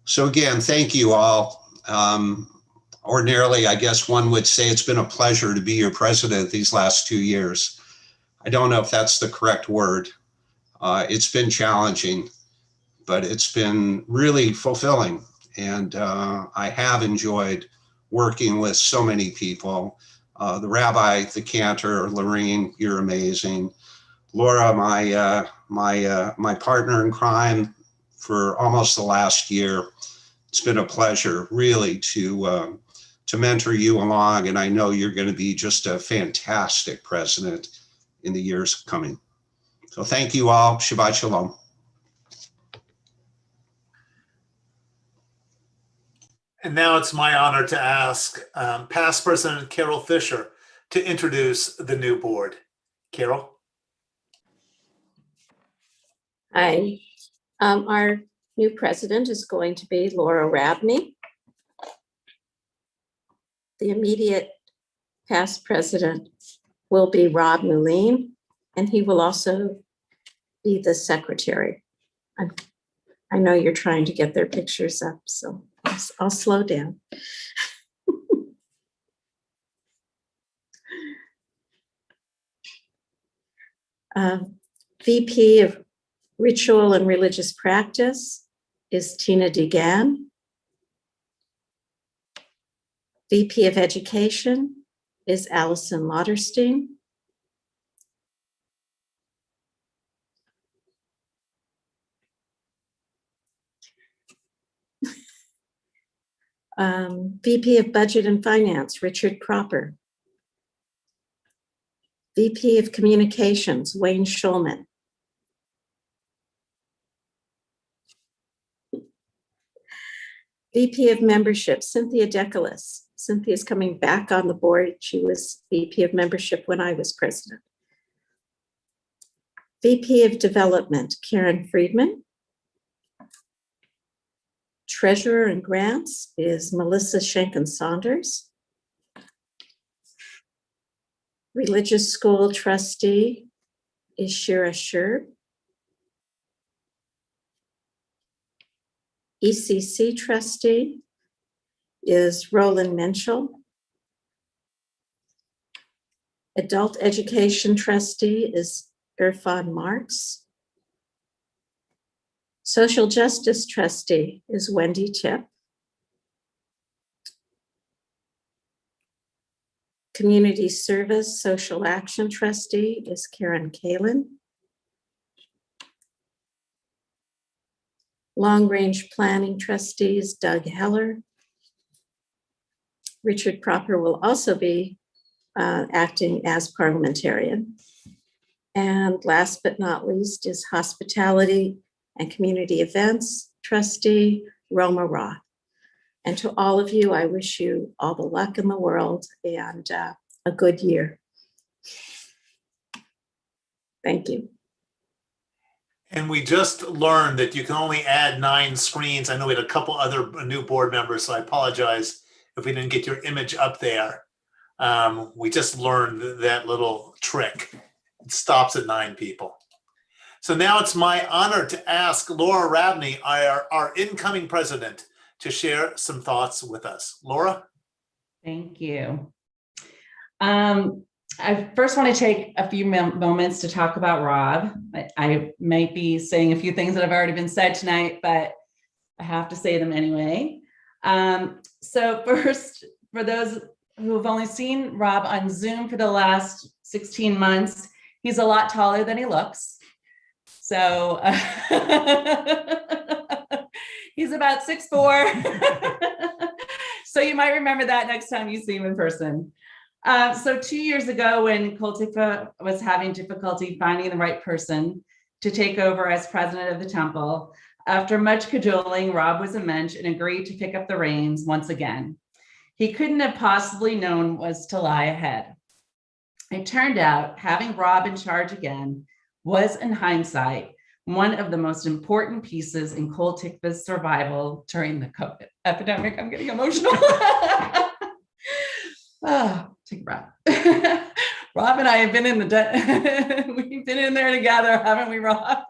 So again, thank you all. Ordinarily, I guess one would say it's been a pleasure to be your president these last 2 years. I don't know if that's the correct word. It's been challenging, but it's been really fulfilling. And I have enjoyed working with so many people. The Rabbi, the Cantor, Lorene, you're amazing. Laura, my partner in crime for almost the last year. It's been a pleasure really to mentor you along, and I know you're going to be just a fantastic president in the years coming. So thank you all. Shabbat Shalom. And now it's my honor to ask past President Carol Fisher to introduce the new board. Carol? Hi. Our new president is going to be Laura Rabney. The immediate past president will be Rob Moulin, and he will also be the secretary. I know you're trying to get their pictures up, so I'll slow down. VP of Ritual and Religious Practice is Tina DeGan. VP of Education is Allison Lauderstein. VP of Budget and Finance, Richard Cropper. VP of Communications, Wayne Schulman. VP of Membership, Cynthia Decalis. Cynthia's coming back on the board. She was VP of Membership when I was president. VP of Development, Karen Friedman. Treasurer and Grants is Melissa Schenken-Saunders. Religious School Trustee is Shira Sherb. ECC Trustee is Roland Menschel. Adult Education Trustee is Irfan Marks. Social Justice Trustee is Wendy Tip. Community Service Social Action Trustee is Karen Kalin. Long Range Planning Trustee is Doug Heller. Richard Cropper will also be acting as parliamentarian. And last but not least is Hospitality and Community Events Trustee Roma Roth. And to all of you, I wish you all the luck in the world and a good year. Thank you. And we just learned that you can only add 9 screens. I know we had a couple other new board members, so I apologize if we didn't get your image up there. We just learned that little trick. It stops at 9 people. So now it's my honor to ask Laura Rabney, our incoming president, to share some thoughts with us. Laura? Thank you. I first want to take a few moments to talk about Rob. I might be saying a few things that have already been said tonight, but I have to say them anyway. So first, for those who have only seen Rob on Zoom for the last 16 months, he's a lot taller than he looks. So he's about 6'4". So you might remember that next time you see him in person. So 2 years ago, when Kol Tikva was having difficulty finding the right person to take over as president of the temple, after much cajoling, Rob was a mensch and agreed to pick up the reins once again. He couldn't have possibly known was to lie ahead. It turned out having Rob in charge again was, in hindsight, one of the most important pieces in Kol Tikva's survival during the COVID epidemic. I'm getting emotional. Take a breath. Rob and I have been we've been in there together, haven't we, Rob?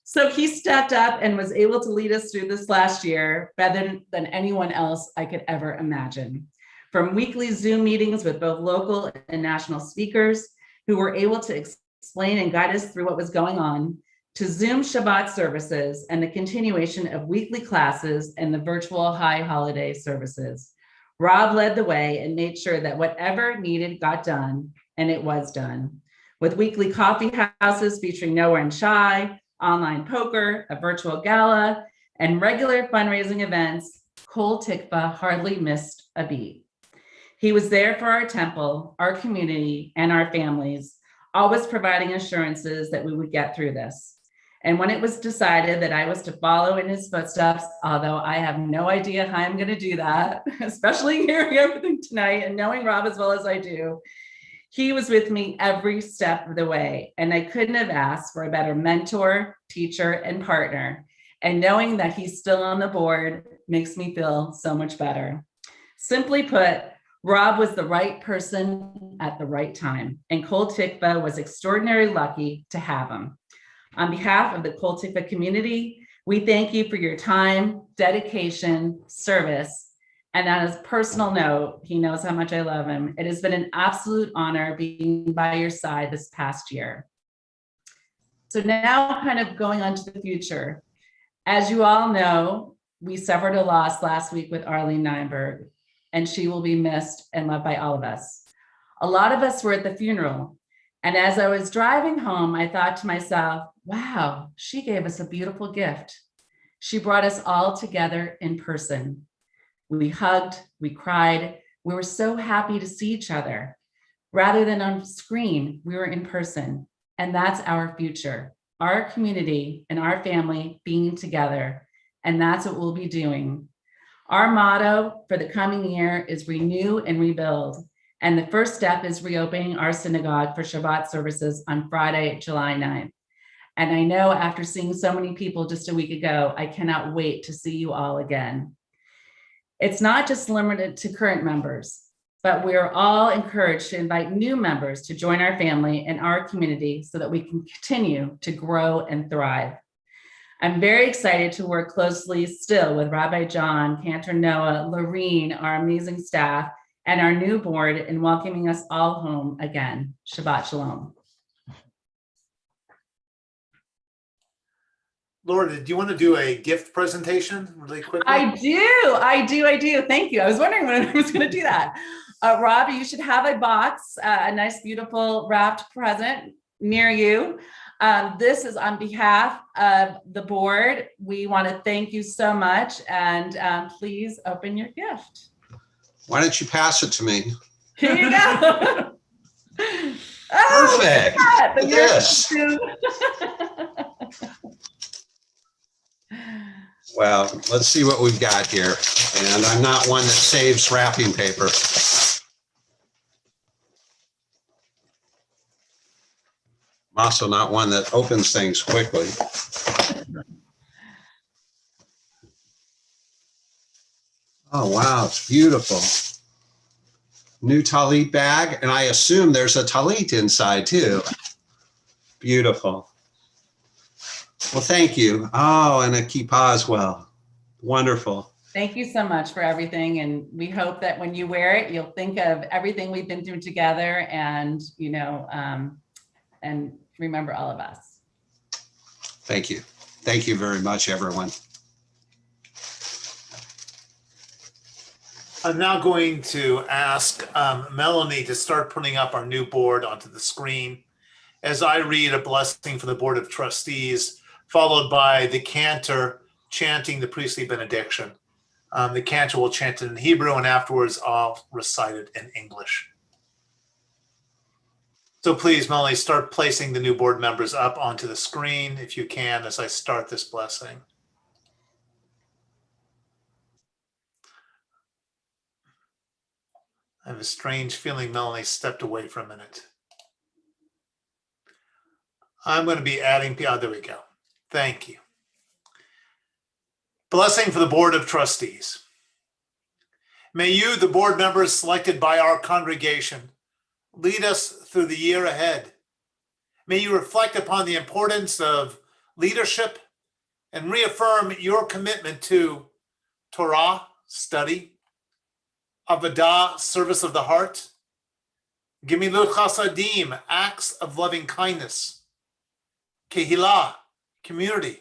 So he stepped up and was able to lead us through this last year better than anyone else I could ever imagine. From weekly Zoom meetings with both local and national speakers who were able to explain and guide us through what was going on, to Zoom Shabbat services and the continuation of weekly classes and the virtual high holiday services. Rob led the way and made sure that whatever needed got done, and it was done. With weekly coffee houses featuring Nowhere and Shy, online poker, a virtual gala, and regular fundraising events, Kol Tikva hardly missed a beat. He was there for our temple, our community, and our families, always providing assurances that we would get through this. And when it was decided that I was to follow in his footsteps, although I have no idea how I'm going to do that, especially hearing everything tonight and knowing Rob as well as I do, He was with me every step of the way, and I couldn't have asked for a better mentor, teacher, and partner. And knowing that he's still on the board makes me feel so much better. Simply put, Rob was the right person at the right time, and Kol Tikva was extraordinarily lucky to have him. On behalf of the Kol Tikva community, we thank you for your time, dedication, service. And on his personal note, he knows how much I love him. It has been an absolute honor being by your side this past year. So now kind of going on to the future. As you all know, we suffered a loss last week with Arlene Neinberg, and she will be missed and loved by all of us. A lot of us were at the funeral. And as I was driving home, I thought to myself, wow, she gave us a beautiful gift. She brought us all together in person. We hugged, we cried. We were so happy to see each other. Rather than on screen, we were in person. And that's our future, our community and our family being together. And that's what we'll be doing. Our motto for the coming year is renew and rebuild. And the first step is reopening our synagogue for Shabbat services on Friday, July 9th. And I know after seeing so many people just a week ago, I cannot wait to see you all again. It's not just limited to current members, but we are all encouraged to invite new members to join our family and our community so that we can continue to grow and thrive. I'm very excited to work closely still with Rabbi John, Cantor Noah, Lorene, our amazing staff, and our new board in welcoming us all home again. Shabbat Shalom. Laura, do you want to do a gift presentation really quickly? I do. Thank you. I was wondering when I was going to do that. Rob, you should have a box, a nice, beautiful wrapped present near you. This is on behalf of the board. We want to thank you so much, and please open your gift. Why don't you pass it to me? Here you go. Perfect. Oh, Yes. Well, let's see what we've got here. And I'm not one that saves wrapping paper. I'm also not one that opens things quickly. Oh, wow, it's beautiful. New talit bag, and I assume there's a talit inside too. Beautiful. Well, thank you. Oh, and a kippah as well. Wonderful. Thank you so much for everything. And we hope that when you wear it, you'll think of everything we've been through together and, and remember all of us. Thank you. Thank you very much, everyone. I'm now going to ask Melanie to start putting up our new board onto the screen as I read a blessing for the Board of Trustees, followed by the cantor chanting the priestly benediction. The cantor will chant it in Hebrew, and afterwards I'll recite it in English. So please, Melanie, start placing the new board members up onto the screen if you can as I start this blessing. I have a strange feeling Melanie stepped away for a minute. I'm going to be adding, there we go. Thank you. Blessing for the Board of Trustees. May you, the board members selected by our congregation, lead us through the year ahead. May you reflect upon the importance of leadership and reaffirm your commitment to Torah, study, Avodah, service of the heart, Gemilut Chasadim, acts of loving kindness, Kehillah, community,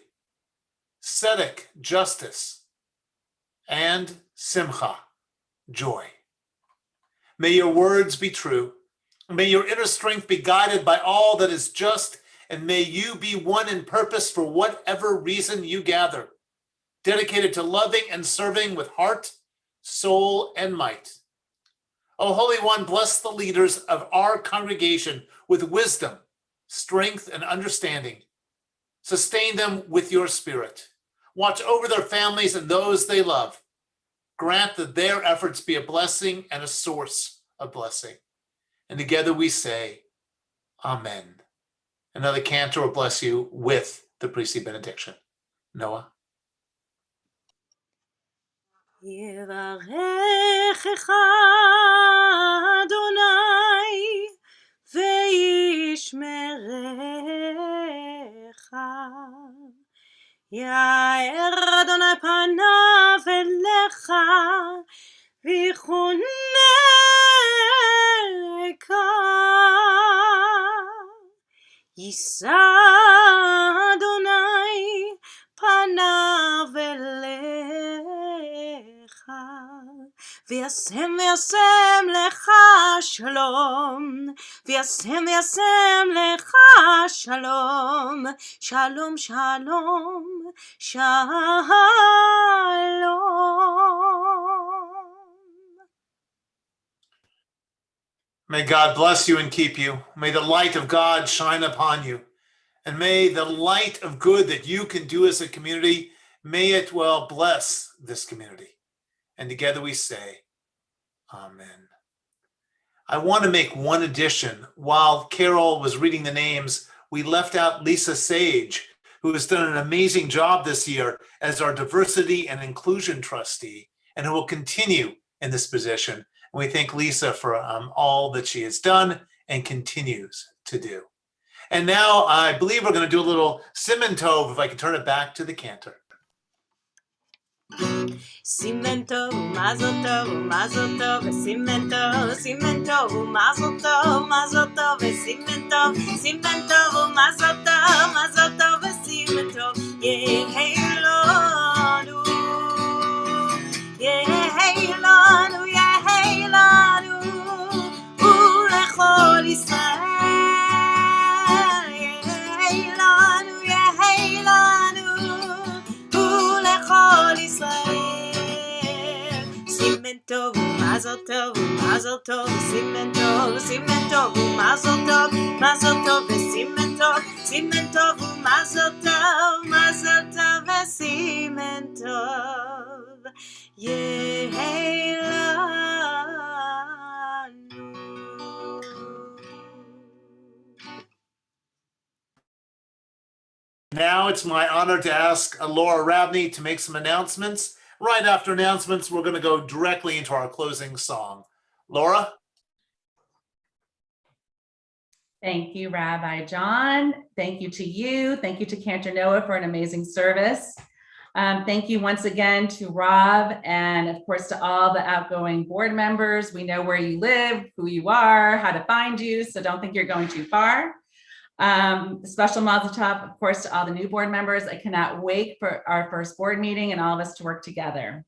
Tzedek, justice, and Simcha, joy. May your words be true. May your inner strength be guided by all that is just, and may you be one in purpose for whatever reason you gather, dedicated to loving and serving with heart, soul, and might. O Holy One, bless the leaders of our congregation with wisdom, strength, and understanding. Sustain them with your spirit. Watch over their families and those they love. Grant that their efforts be a blessing and a source of blessing. And together we say, Amen. Another cantor will bless you with the priestly benediction. Noah. יברכך אדוני וישמרך. יאר אדוני פניו אליך ויחונך. יישא אדוני פניו אליך וישם לך שלום, וישם לך שלום, שלום שלום שלום. May God bless you and keep you. May the light of God shine upon you. And may the light of good that you can do as a community, may it well bless this community. And together we say, Amen. I want to make one addition. While Carol was reading the names, we left out Lisa Sage, who has done an amazing job this year as our diversity and inclusion trustee, and who will continue in this position. And we thank Lisa for all that she has done and continues to do. And now I believe we're going to do a little Siman Tov, if I can turn it back to the cantor. Siman Tov, Mazel Tov, Mazel Tov, Siman Tov, Siman Tov, Mazel Tov, Mazel Tov, Siman Tov, Siman Tov, Mazel Tov, Mazel Tov, Siman Tov, Yehei Lanu, Yehei Lanu, Yehei Lanu, Ulechol Yisrael. Siman Tov, Mazel Tov, Mazel Tov, Siman Tov, Siman Tov, Mazel Tov, Mazel Tov, Siman Tov, Siman Tov, Mazel Tov, Mazel Tov, Siman Tov, Yehei Lanu. Now it's my honor to ask Laura Rabney to make some announcements. Right after announcements, we're going to go directly into our closing song. Laura? Thank you, Rabbi John. Thank you to you. Thank you to Cantor Noah for an amazing service. Thank you once again to Rob, and of course to all the outgoing board members. We know where you live, who you are, how to find you, so don't think you're going too far. Special mazel tov, of course, to all the new board members. I cannot wait for our first board meeting and all of us to work together.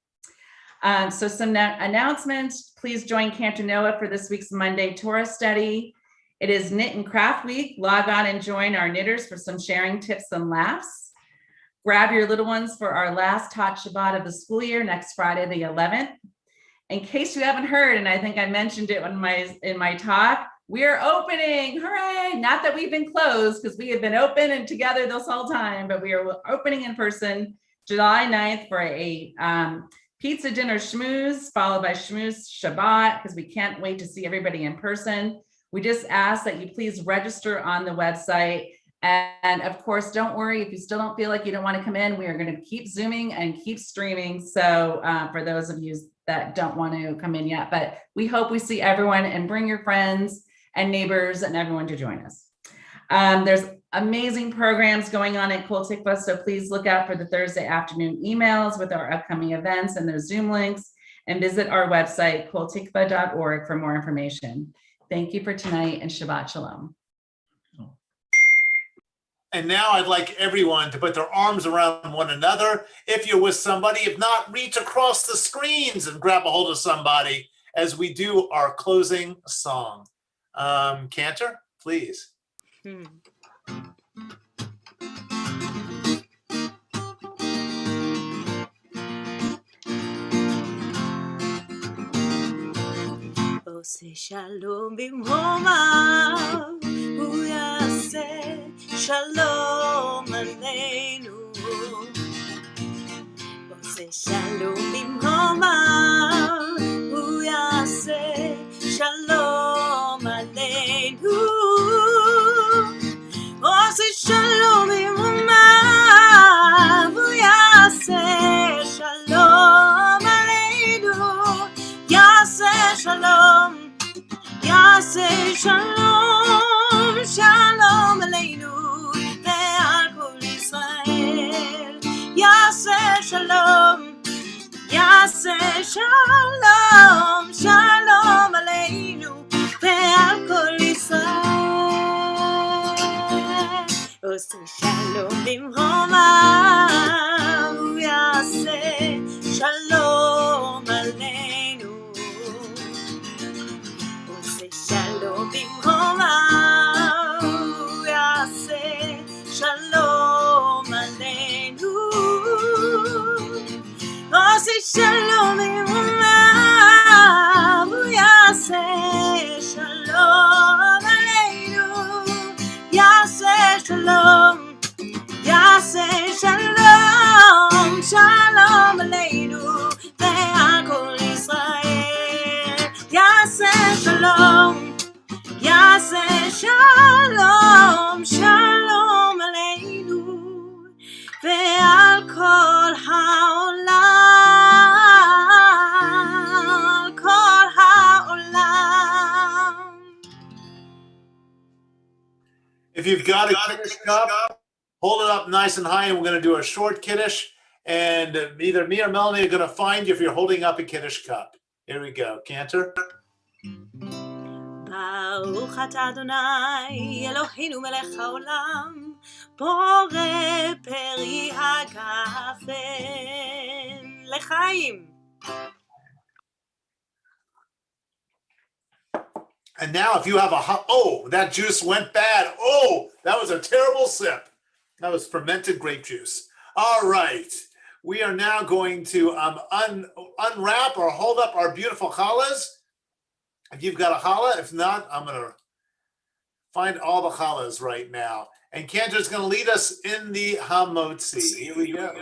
So some announcements. Please join Cantor Noah for this week's Monday Torah study. It is Knit and Craft Week. Log on and join our knitters for some sharing tips and laughs. Grab your little ones for our last hot Shabbat of the school year next Friday, the 11th. In case you haven't heard, and I think I mentioned it in my talk, we are opening, hooray! Not that we've been closed, because we have been open and together this whole time, but we are opening in person July 9th for a pizza dinner schmooze, followed by schmooze Shabbat, because we can't wait to see everybody in person. We just ask that you please register on the website. And of course, don't worry if you still don't feel like you don't want to come in. We are going to keep Zooming and keep streaming. So for those of you that don't want to come in yet, but we hope we see everyone, and bring your friends and neighbors and everyone to join us. There's amazing programs going on at Kol Tikva, so please look out for the Thursday afternoon emails with our upcoming events and their Zoom links, and visit our website, koltikva.org, for more information. Thank you for tonight, and Shabbat Shalom. And now I'd like everyone to put their arms around one another. If you're with somebody, if not, reach across the screens and grab a hold of somebody as we do our closing song. Cantor, please. עושה שלום במרומיו, הוא יעשה שלום עלינו. עושה שלום במרומיו, הוא יעשה שלום עלינו. שלום, שלום עלינו ועל כל ישראל. יעשה שלום, יעשה שלום, שלום עלינו ועל כל ישראל. עושה שלום במרומיו, הוא יעשה שלום עלינו. עושה שלום במרומיו, הוא יעשה שלום עלינו. עושה שלום במרומיו, הוא יעשה שלום עלינו. יעשה שלום, יעשה שלום, שלום עלינו ועל כל ישראל. יעשה שלום, יעשה שלום, שלום עלינו ועל כל העולם, כל העולם. If you've got a Kiddush cup, hold it up nice and high, and we're going to do a short Kiddush. And either me or Melanie are going to find you if you're holding up a Kiddush cup. Here we go. Cantor. ברוך אתה אדוני אלוהינו מלך העולם, בורא פרי הגפן לחיים. And now if you have oh, that juice went bad. Oh, that was a terrible sip. That was fermented grape juice. All right. We are now going to unwrap or hold up our beautiful challahs. If you've got a challah, if not, I'm going to find all the challahs right now. And Cantor's going to lead us in the hamotzi. Here we go.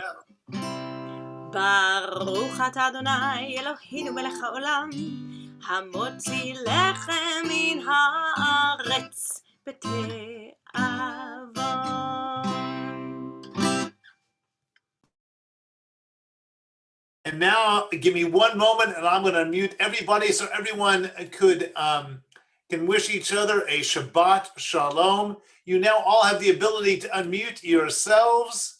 ברוך אתה אדוני אלוהינו מלך העולם, המוציא לחם מן הארץ בתיאבון. And now give me one moment and I'm going to mute everybody so everyone could can wish each other a Shabbat Shalom. You now all have the ability to unmute yourselves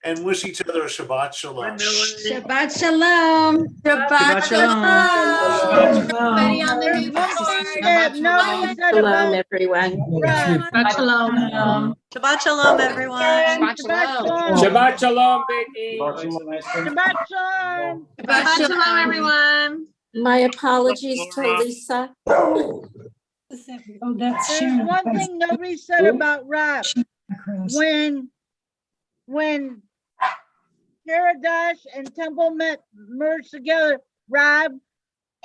and wish each other a Shabbat Shalom. Shabbat Shalom. Shabbat Shalom. Everybody on the new board. Shalom, everyone. Shabbat Shalom. Shabbat Shalom, everyone. Shabbat Shalom. Shabbat Shalom, Becky. Shabbat Shalom. Shabbat Shalom, everyone. My apologies to Lisa. Oh, that's There's one thing nobody said about Rob. When Paradash and Temple merged together, Rob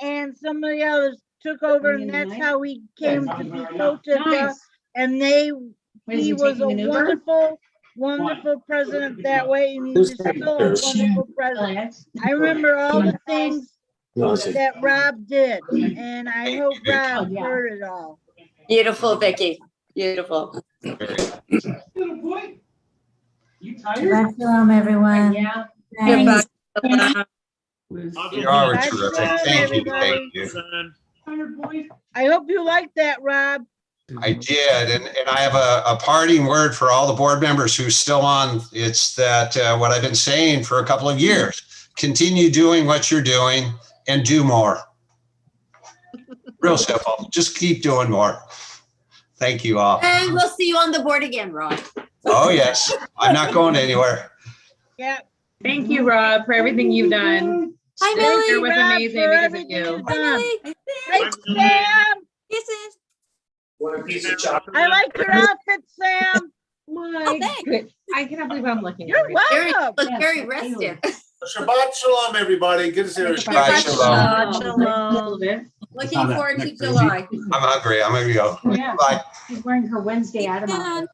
and some of the others took over, and that's how we came to be Kotika. And he was a wonderful president that way, and he's still a wonderful president. I remember all the things that Rob did, and I hope Rob heard it all. Beautiful, Vicky. Beautiful. Shabbat Shalom, everyone. Yeah. Thanks. You are terrific. Thank you. Thank you. I hope you liked that, Rob. I did. And I have a parting word for all the board members who's still on. It's that what I've been saying for a couple of years. Continue doing what you're doing and do more. Real simple. Just keep doing more. Thank you all. And we'll see you on the board again, Rob. Oh, yes. I'm not going anywhere. Yeah. Thank you, Rob, for everything you've done. Hi, Millie. It was amazing because of you. Hey, Sam. Kisses. I like your outfit, Sam. My goodness. I cannot believe I'm looking at You're it. welcome. Look very rested. Shabbat Shalom, everybody. Good to see you. Shabbat Shalom. Shalom. Looking forward to July. I'm hungry. I'm going to go. Yeah. Bye. She's wearing her Wednesday Adam outfit.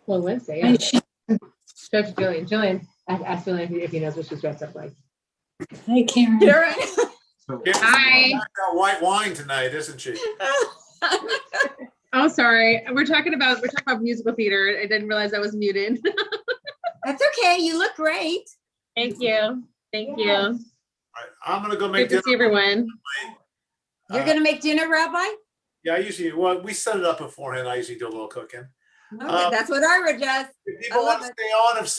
Well, Wednesday, yeah. Show to Julian. Julian, ask Julian if he knows what she's dressed up like. Hi, Karen. Karen. Hi. Got white wine tonight, isn't she? Oh, sorry. We're talking about musical theater. I didn't realize I was muted. That's okay. You look great. Thank you. Thank you. All right, I'm going to go make Good to see everyone. You're going to make dinner, Rabbi? Yeah, I usually, well, we set it up beforehand. I usually do a little cooking. Okay, that's what I would just. If people want to stay on, if